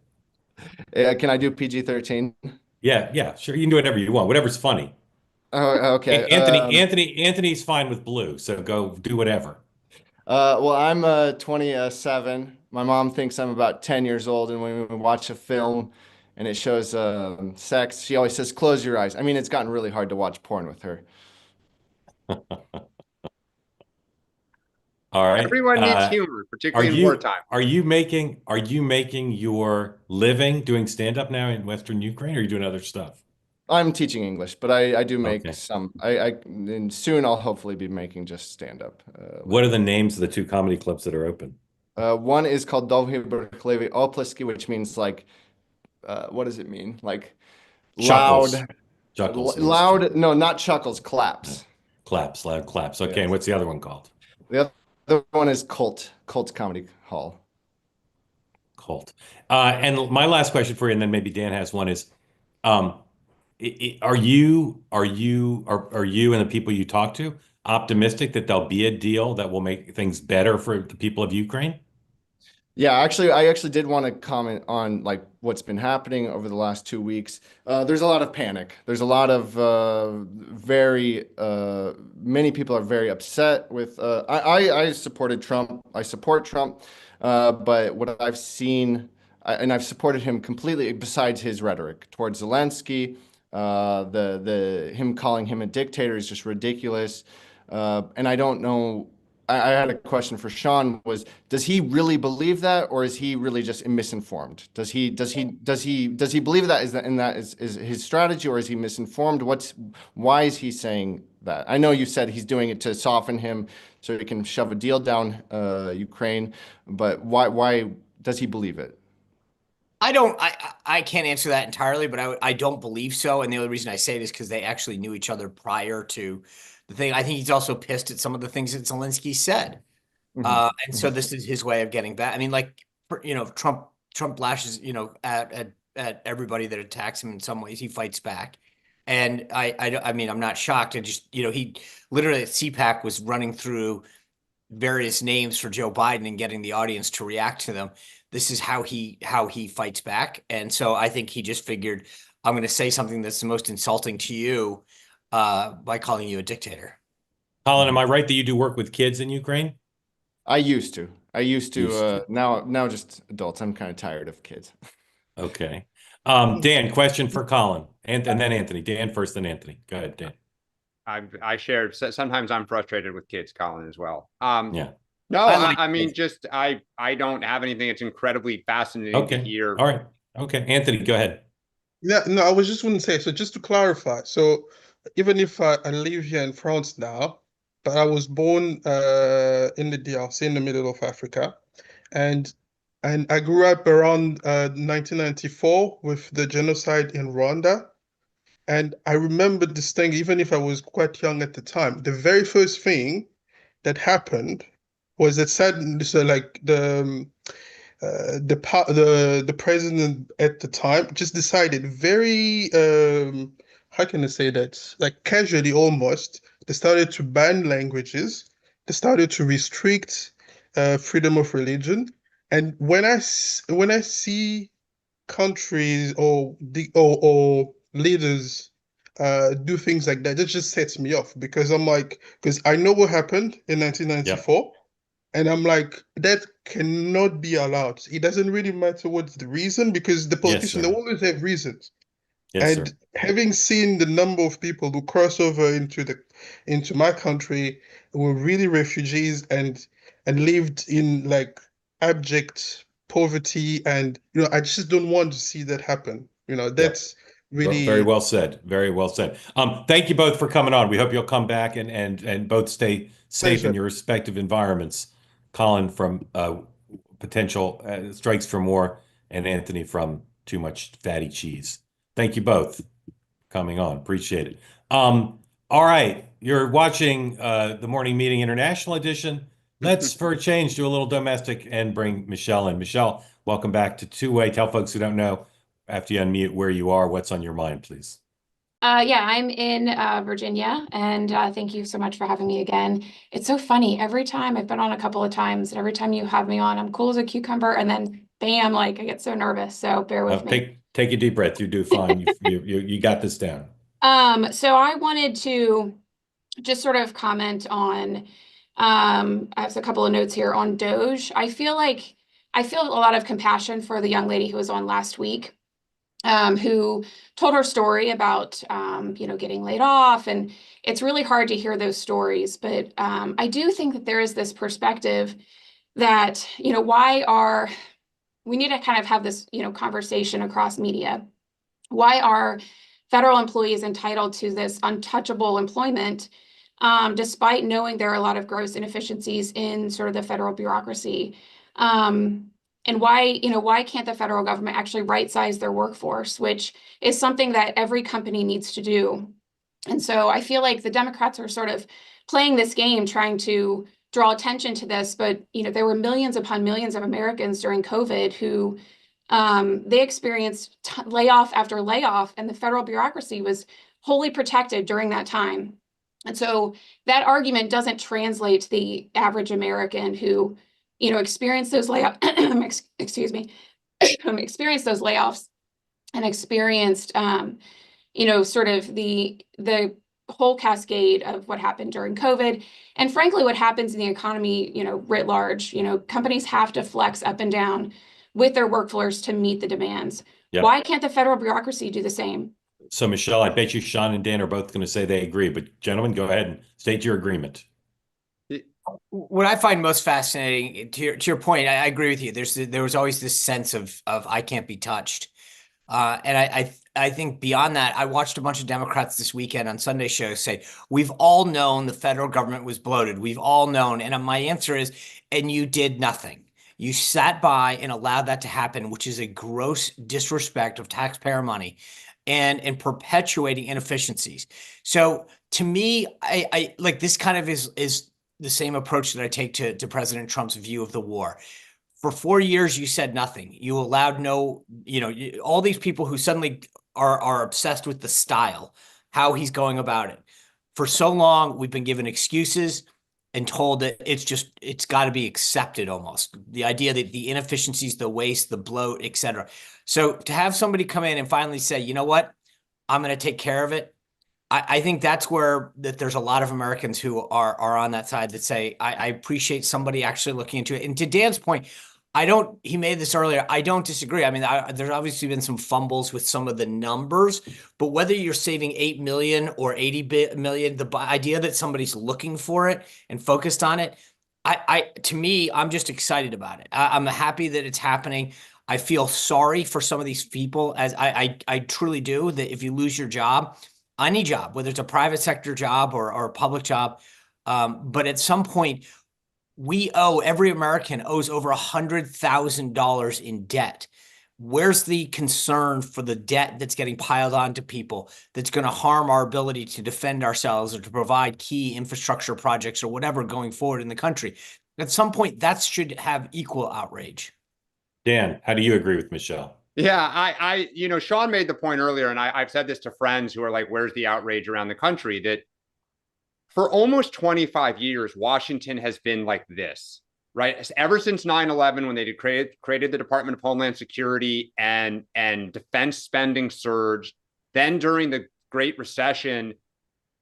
Can I do PG-13? Yeah, sure. You can do whatever you want. Whatever's funny. Oh, okay. Anthony's fine with blue, so go do whatever. Well, I'm 27. My mom thinks I'm about 10 years old, and when we watch a film and it shows sex, she always says, "Close your eyes." I mean, it's gotten really hard to watch porn with her. All right. Everyone needs humor, particularly in wartime. Are you making your living doing stand-up now in Western Ukraine, or are you doing other stuff? I'm teaching English, but I do make some. And soon I'll hopefully be making just stand-up. What are the names of the two comedy clubs that are open? One is called Dolhi Berklevi Opliski, which means like, what does it mean? Like Chuckles. loud Chuckles. Loud, no, not chuckles, claps. Claps, loud claps. Okay, Yes. and what's the other one called? The other one is Cult Comedy Hall. Cult. And my last question for you, and then maybe Dan has one, is are you and the people you talk to optimistic that there'll be a deal that will make things better for the people of Ukraine? Yeah, actually, I did want to comment on like what's been happening over the last 2 weeks. There's a lot of panic. There's a lot of many people are very upset with. I supported Trump. I support Trump, but what I've seen, and I've supported him completely. Besides his rhetoric towards Zelensky, him calling him a dictator is just ridiculous. And I don't know. I had a question for Sean. Does he really believe that, or is he really just misinformed? Does he believe that is his strategy, or is he misinformed? Why is he saying that? I know you said he's doing it to soften him so he can shove a deal down Ukraine, but why does he believe it? I can't answer that entirely, but I don't believe so. And the only reason I say it is because they actually knew each other prior to the thing. I think he's also pissed at some of the things that Zelensky said. And so this is his way of getting back. I mean, like, Trump lashes, at everybody that attacks him in some ways. He fights back. And I mean, I'm not shocked. I just, he literally at CPAC was running through various names for Joe Biden and getting the audience to react to them. This is how he fights back. And so I think he just figured, I'm going to say something that's the most insulting to you by calling you a dictator. Colin, am I right that you do work with kids in Ukraine? I used to. Now just adults. I'm kind of tired of kids. Okay. Dan, question for Colin, and then Anthony. Dan first, then Anthony. Go ahead, Dan. I shared. Sometimes I'm frustrated with kids, Colin, as well. Yeah. No, I mean, just I don't have anything. It's incredibly fascinating to hear. All right. Okay, Anthony, go ahead. Yeah, no, I was just going to say, so just to clarify, so even if I live here in France now, but I was born in the DRC in the middle of Africa, and I grew up around 1994 with the genocide in Rwanda, and I remember this thing, even if I was quite young at the time. The very first thing that happened was that said, so like the president at the time just decided very how can I say that, like casually almost, they started to ban languages, they started to restrict freedom of religion. And when I see countries or leaders do things like that, it just sets me off, because because I know what happened in 1994. Yep. And I'm like, that cannot be allowed. It doesn't really matter what's the reason, because the politicians, they always have reasons. Yes, and sir. Having seen the number of people who cross over into my country, who were really refugees and lived in like abject poverty, and I just don't want to see that happen. That's really very well said. Very well said. Thank you both for coming on. We hope you'll come back and both stay safe in your respective environments. Colin from potential strikes from war, and Anthony from too much fatty cheese. Thank you both coming on. Appreciate it. All right. You're watching the Morning Meeting International Edition. Let's, for a change, do a little domestic and bring Michelle in. Michelle, welcome back to Two Way. Tell folks who don't know, after you unmute, where you are, what's on your mind, please. Yeah, I'm in Virginia, and thank you so much for having me again. It's so funny. Every time I've been on a couple of times, and every time you have me on, I'm cool as a cucumber, and then bam, like I get so nervous. So bear with me. Take a deep breath. You do fine. You got this down. So I wanted to just sort of comment on. I have a couple of notes here on DOGE. I feel a lot of compassion for the young lady who was on last week. Who told her story about, getting laid off. And it's really hard to hear those stories. But I do think that there is this perspective that, we need to kind of have this, conversation across media. Why are federal employees entitled to this untouchable employment, despite knowing there are a lot of gross inefficiencies in sort of the federal bureaucracy? And why can't the federal government actually right size their workforce, which is something that every company needs to do. And so I feel like the Democrats are sort of playing this game, trying to draw attention to this. But, there were millions upon millions of Americans during COVID who they experienced layoff after layoff, and the federal bureaucracy was wholly protected during that time. And so that argument doesn't translate to the average American who, experienced those layoffs, excuse me, experienced those layoffs and experienced, sort of the whole cascade of what happened during COVID. And frankly, what happens in the economy, writ large. Companies have to flex up and down with their workforce to meet the demands. Yep. Why can't the federal bureaucracy do the same? So, Michelle, I bet you Sean and Dan are both going to say they agree, but gentlemen, go ahead and state your agreement. What I find most fascinating, to your point, I agree with you. There was always this sense of I can't be touched. And I think beyond that, I watched a bunch of Democrats this weekend on Sunday shows say, we've all known the federal government was bloated. We've all known. And my answer is, and you did nothing. You sat by and allowed that to happen, which is a gross disrespect of taxpayer money and perpetuating inefficiencies. So to me, I like this kind of is the same approach that I take to President Trump's view of the war. For 4 years, you said nothing. You allowed all these people who suddenly are obsessed with the style, how he's going about it. For so long, we've been given excuses and told that it's got to be accepted almost. The idea that the inefficiencies, the waste, the bloat, et cetera. So to have somebody come in and finally say, you know what, I'm going to take care of it. I think that's where there's a lot of Americans who are on that side that say, I appreciate somebody actually looking into it. And to Dan's point, he made this earlier. I don't disagree. I mean, there's obviously been some fumbles with some of the numbers, but whether you're saving 8 million or 80 million, the idea that somebody's looking for it and focused on it, to me, I'm just excited about it. I'm happy that it's happening. I feel sorry for some of these people, as I truly do, that if you lose your job, any job, whether it's a private sector job or a public job, but at some point, every American owes over $100,000 in debt. Where's the concern for the debt that's getting piled onto people that's going to harm our ability to defend ourselves or to provide key infrastructure projects or whatever going forward in the country? At some point, that should have equal outrage. Dan, how do you agree with Michelle? Yeah, Sean made the point earlier, and I've said this to friends who are like, where's the outrage around the country? That for almost 25 years, Washington has been like this, right? Ever since 9/11, when they created the Department of Homeland Security and defense spending surged. Then during the Great Recession,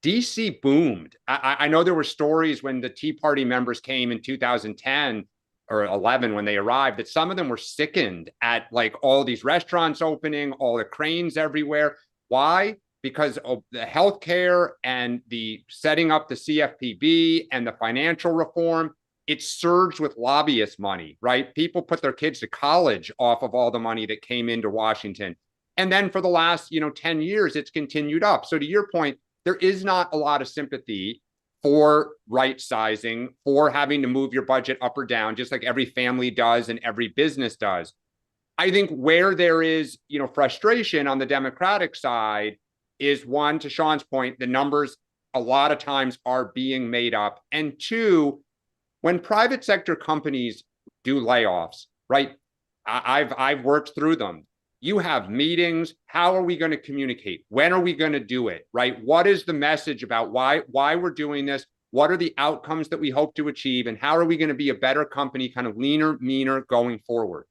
DC boomed. I know there were stories when the Tea Party members came in 2010 or 11 when they arrived, that some of them were sickened at like all these restaurants opening, all the cranes everywhere. Why? Because of the healthcare and the setting up the CFPB and the financial reform, it surged with lobbyist money, right? People put their kids to college off of all the money that came into Washington. And then for the last, 10 years, it's continued up. So to your point, there is not a lot of sympathy for right sizing, for having to move your budget up or down, just like every family does and every business does. I think where there is, frustration on the Democratic side is, one, to Sean's point, the numbers a lot of times are being made up. And two, when private sector companies do layoffs, right? I've worked through them. You have meetings. How are we going to communicate? When are we going to do it, right? What is the message about why we're doing this? What are the outcomes that we hope to achieve? And how are we going to be a better company, kind of leaner, meaner going forward?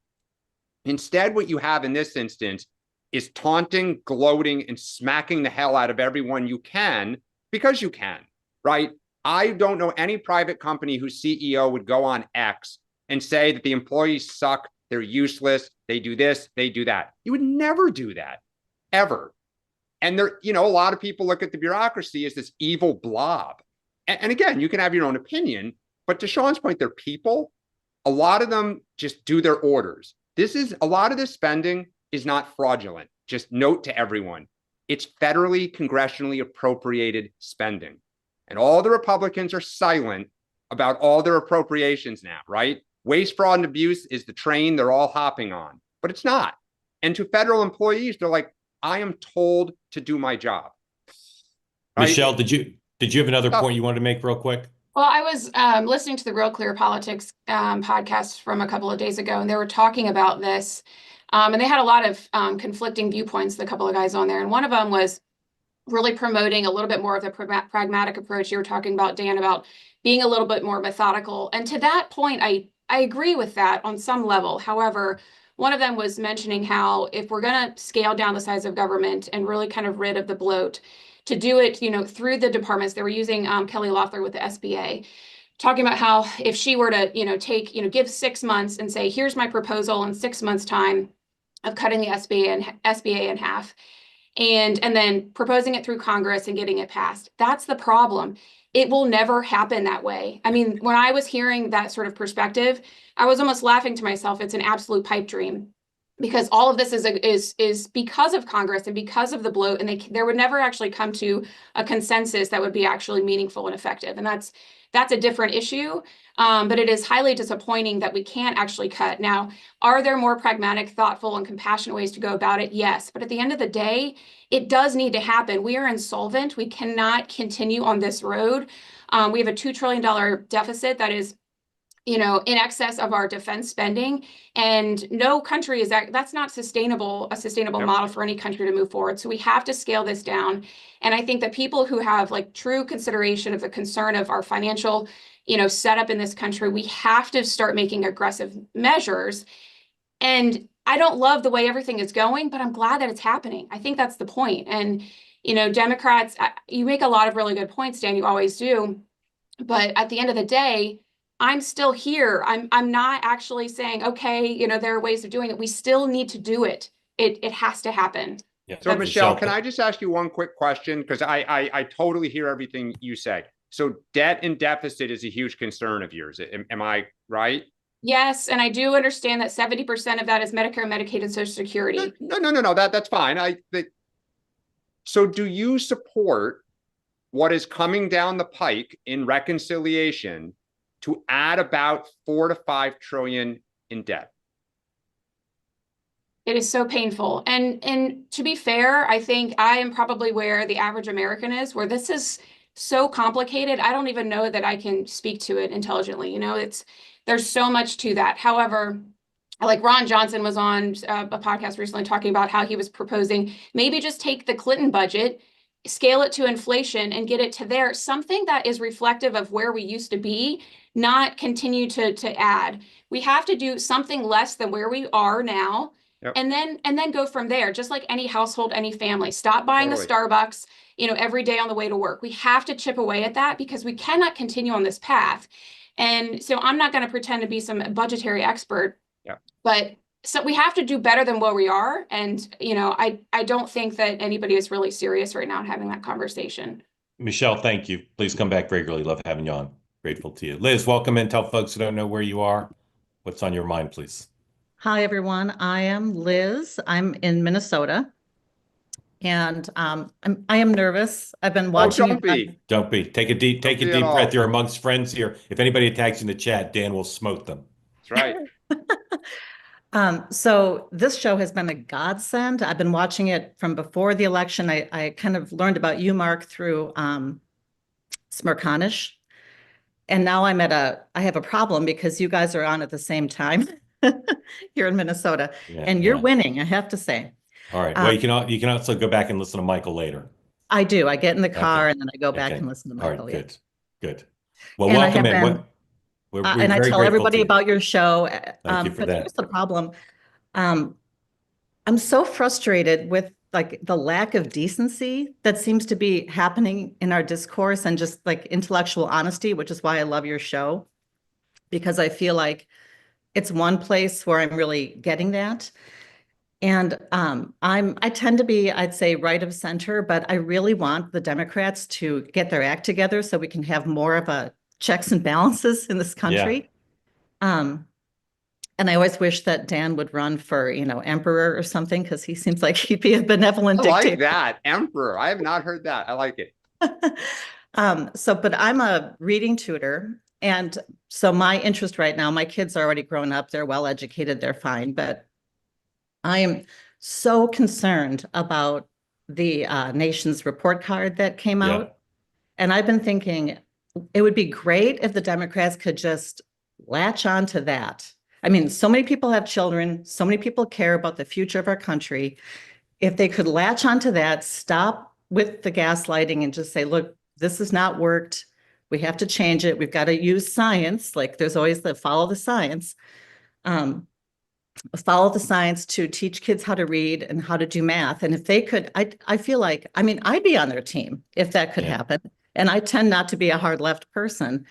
Instead, what you have in this instance is taunting, gloating, and smacking the hell out of everyone you can, because you can, right? I don't know any private company whose CEO would go on X and say that the employees suck, they're useless, they do this, they do that. You would never do that, ever. And there, a lot of people look at the bureaucracy as this evil blob. And again, you can have your own opinion, but to Sean's point, they're people. A lot of them just do their orders. A lot of this spending is not fraudulent. Just note to everyone, it's federally, congressionally appropriated spending. And all the Republicans are silent about all their appropriations now, right? Waste, fraud, and abuse is the train they're all hopping on, but it's not. And to federal employees, they're like, I am told to do my job. Right? Michelle, did you have another point you wanted to make real quick? Well, I was listening to the Real Clear Politics podcast from a couple of days ago, and they were talking about this. And they had a lot of conflicting viewpoints, the couple of guys on there. And one of them was really promoting a little bit more of the pragmatic approach you were talking about, Dan, about being a little bit more methodical. And to that point, I agree with that on some level. However, one of them was mentioning how if we're going to scale down the size of government and really kind of rid of the bloat, to do it, through the departments. They were using Kelly Loeffler with the SBA, talking about how if she were to, give 6 months and say, here's my proposal in 6 months' time of cutting the SBA in half, and then proposing it through Congress and getting it passed. That's the problem. It will never happen that way. I mean, when I was hearing that sort of perspective, I was almost laughing to myself. It's an absolute pipe dream. Because all of this is because of Congress and because of the bloat, and there would never actually come to a consensus that would be actually meaningful and effective. And that's a different issue. But it is highly disappointing that we can't actually cut. Now, are there more pragmatic, thoughtful, and compassionate ways to go about it? Yes. But at the end of the day, it does need to happen. We are insolvent. We cannot continue on this road. We have a $2 trillion deficit that is in excess of our defense spending, and no country that's not a sustainable model for any country to move forward. So we have to scale this down. And I think that people who have true consideration of the concern of our financial, setup in this country, we have to start making aggressive measures. And I don't love the way everything is going, but I'm glad that it's happening. I think that's the point. And, Democrats, you make a lot of really good points, Dan, you always do. But at the end of the day, I'm still here. I'm not actually saying, okay, there are ways of doing it. We still need to do it. It has to happen. Yeah. So Michelle, can I just ask you one quick question? Because I totally hear everything you say. So debt and deficit is a huge concern of yours. Am I right? Yes, and I do understand that 70% of that is Medicare, Medicaid, and Social Security. No. That's fine. So do you support what is coming down the pike in reconciliation to add about 4 to 5 trillion in debt? It is so painful. And to be fair, I think I am probably where the average American is, where this is so complicated. I don't even know that I can speak to it intelligently. There's so much to that. However, like Ron Johnson was on a podcast recently talking about how he was proposing maybe just take the Clinton budget, scale it to inflation, and get it to there, something that is reflective of where we used to be, not continue to add. We have to do something less than where we are now. Yep. And then go from there, just like any household, any family. Stop buying a Starbucks, every day on the way to work. We have to chip away at that because we cannot continue on this path. And so I'm not going to pretend to be some budgetary expert, but so we have to do better than where we are. And, I don't think that anybody is really serious right now in having that conversation. Michelle, thank you. Please come back regularly. Love having you on. Grateful to you. Liz, welcome in. Tell folks who don't know where you are what's on your mind, please. Hi, everyone. I am Liz. I'm in Minnesota. And I am nervous. I've been watching. Don't be. Take a deep breath. You're amongst friends here. If anybody attacks you in the chat, Dan will smote them. That's right. So this show has been a godsend. I've been watching it from before the election. I kind of learned about you, Mark, through Smirkanish. And now I have a problem because you guys are on at the same time here in Minnesota. And you're winning, I have to say. All right. Well, you can also go back and listen to Michael later. I do. I get in the car and then I go back and listen to Michael. All right, good. Well, welcome in. And I tell everybody about your show. Thank you for that. Here's the problem. I'm so frustrated with the lack of decency that seems to be happening in our discourse and just intellectual honesty, which is why I love your show, because I feel like it's one place where I'm really getting that. And I tend to be, I'd say, right of center, but I really want the Democrats to get their act together so we can have more of a checks and balances in this country. And I always wish that Dan would run for, emperor or something, because he seems like he'd be a benevolent dictator. I like that. Emperor. I have not heard that. I like it. But I'm a reading tutor, And so my interest right now, my kids are already grown up, they're well educated, they're fine, but I am so concerned about the nation's report card that came out. And I've been thinking it would be great if the Democrats could just latch on to that. I mean, so many people have children, so many people care about the future of our country. If they could latch onto that, stop with the gaslighting and just say, look, this has not worked. We have to change it. We've got to use science. Like there's always the follow the science. Follow the science to teach kids how to read and how to do math. And if they could, I feel like, I mean, I'd be on their team if that could happen. And I tend not to be a hard left person.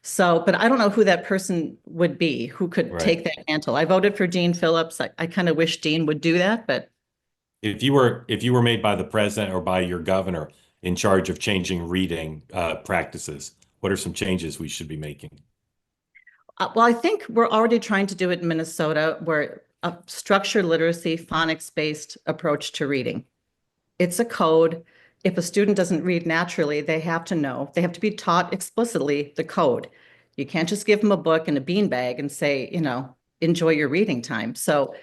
So, but I don't know who that person would be who could take that mantle. I voted for Dean Phillips. I kind of wish Dean would do that, but if you were made by the president or by your governor in charge of changing reading practices, what are some changes we should be making? Well, I think we're already trying to do it in Minnesota, where a structured literacy, phonics-based approach to reading. It's a code. If a student doesn't read naturally, they have to know. They have to be taught explicitly the code. You can't just give them a book and a beanbag and say, you know, enjoy your reading time. So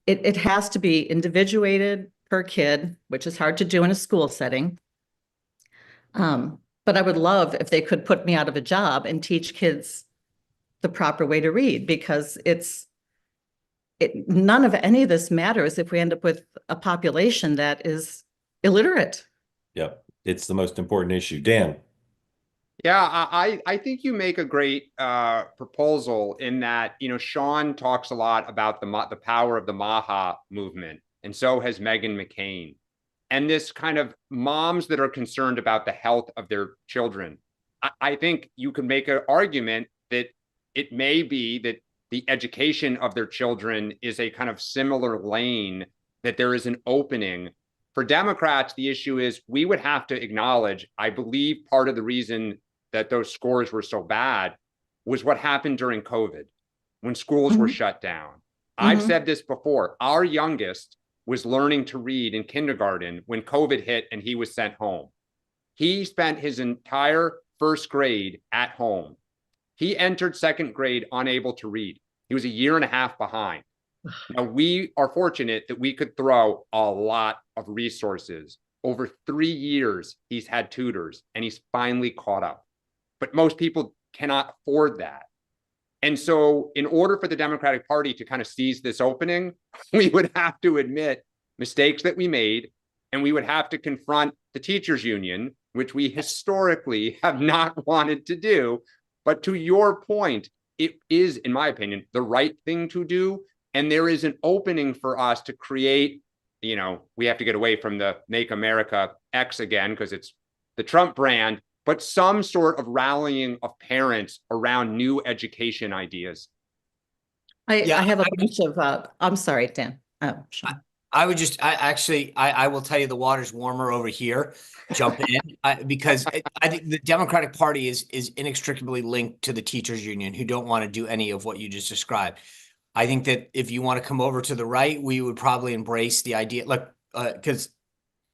it has to be individuated per kid, which is hard to do in a school setting. But I would love if they could put me out of a job and teach kids the proper way to read, because none of any of this matters if we end up with a population that is illiterate. Yep. It's the most important issue. Dan. Yeah, I think you make a great proposal in that, you know, Sean talks a lot about the power of the MAHA movement, and so has Meghan McCain. And this kind of moms that are concerned about the health of their children. I think you could make an argument that it may be that the education of their children is a kind of similar lane, that there is an opening. For Democrats, the issue is we would have to acknowledge, I believe part of the reason that those scores were so bad was what happened during COVID, when schools were shut down. I've said this before, our youngest was learning to read in kindergarten when COVID hit and he was sent home. He spent his entire first grade at home. He entered second grade unable to read. He was a year and a half behind. Now, we are fortunate that we could throw a lot of resources. Over 3 years, he's had tutors and he's finally caught up. But most people cannot afford that. And so in order for the Democratic Party to kind of seize this opening, we would have to admit mistakes that we made, and we would have to confront the teachers union, which we historically have not wanted to do. But to your point, it is, in my opinion, the right thing to do. And there is an opening for us to create, you know, we have to get away from the Make America X again, because it's the Trump brand, but some sort of rallying of parents around new education ideas. I have a bunch of, I'm sorry, Dan. Sean. I would just, I will tell you the water's warmer over here. Jump in because I think the Democratic Party is inextricably linked to the teachers union, who don't want to do any of what you just described. I think that if you want to come over to the right, we would probably embrace the idea, look, because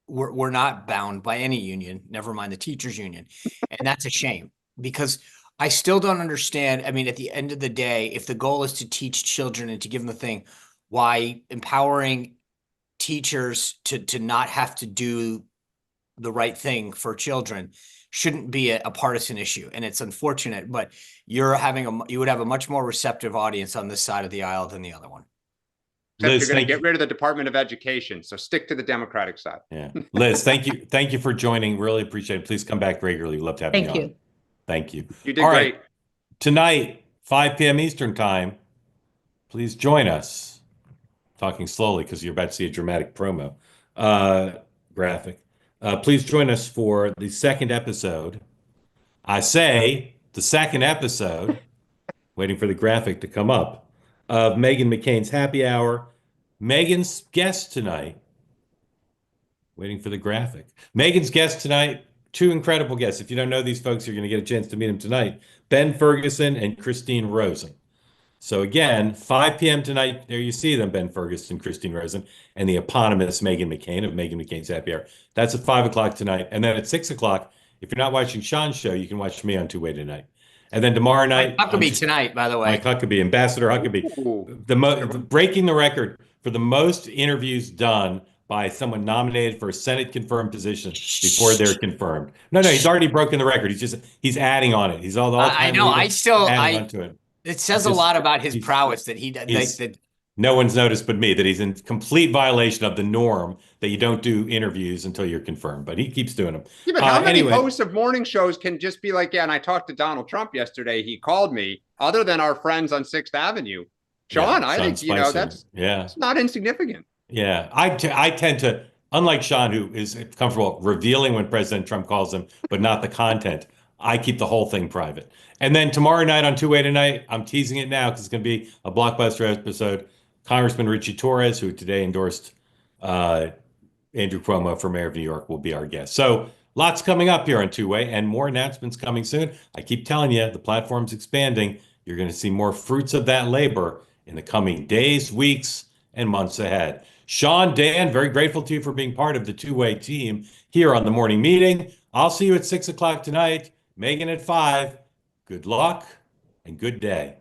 we're not bound by any union, never mind the teachers union. And that's a shame, because I still don't understand. I mean, at the end of the day, if the goal is to teach children and to give them the thing, why empowering teachers to not have to do the right thing for children shouldn't be a partisan issue. And it's unfortunate, but you would have a much more receptive audience on this side of the aisle than the other one. Liz, you're going to get rid of the Department of Education, so stick to the Democratic side. Yeah, Liz, thank you for joining. Really appreciate it. Please come back regularly. Love to have you on. Thank you. Thank you. You did All great. Right. Tonight, 5 p.m. Eastern time. Please join us. Talking slowly because you're about to see a dramatic promo graphic. Please join us for the second episode. I say the second episode, waiting for the graphic to come up, of Meghan McCain's Happy Hour. Meghan's guest tonight, waiting for the graphic. Meghan's guest tonight, two incredible guests. If you don't know these folks, you're going to get a chance to meet them tonight. Ben Ferguson and Christine Rosen. So again, 5 p.m. tonight, there you see them, Ben Ferguson, Christine Rosen, and the eponymous Meghan McCain of Meghan McCain's Happy Hour. That's at 5 o'clock tonight. And then at 6 o'clock, if you're not watching Sean's show, you can watch me on Two Way Tonight. And then tomorrow night, Huckabee tonight, by the way. Mike Huckabee, Ambassador Huckabee, breaking the record for the most interviews done by someone nominated for a Senate confirmed position before they're confirmed. No, he's already broken the record. He's adding on it. He's all the I know. adding onto it. It says a lot about his prowess that no one's noticed but me that he's in complete violation of the norm that you don't do interviews until you're confirmed, but he keeps doing them. Yeah, but how many hosts of morning shows can just be like, yeah, and I talked to Donald Trump yesterday. He called me, other than our friends on 6th Avenue. Sean, I think, Spicer, that's not insignificant. Yeah, I tend to, unlike Sean, who is comfortable revealing when President Trump calls him, but not the content, I keep the whole thing private. And then tomorrow night on Two-Way Tonight, I'm teasing it now because it's going to be a blockbuster episode. Congressman Ritchie Torres, who today endorsed Andrew Cuomo for mayor of New York, will be our guest. So lots coming up here on Two-Way and more announcements coming soon. I keep telling you, the platform's expanding. You're going to see more fruits of that labor in the coming days, weeks, and months ahead. Sean, Dan, very grateful to you for being part of the Two-Way team here on the morning meeting. I'll see you at 6 o'clock tonight. Megan at 5. Good luck and good day.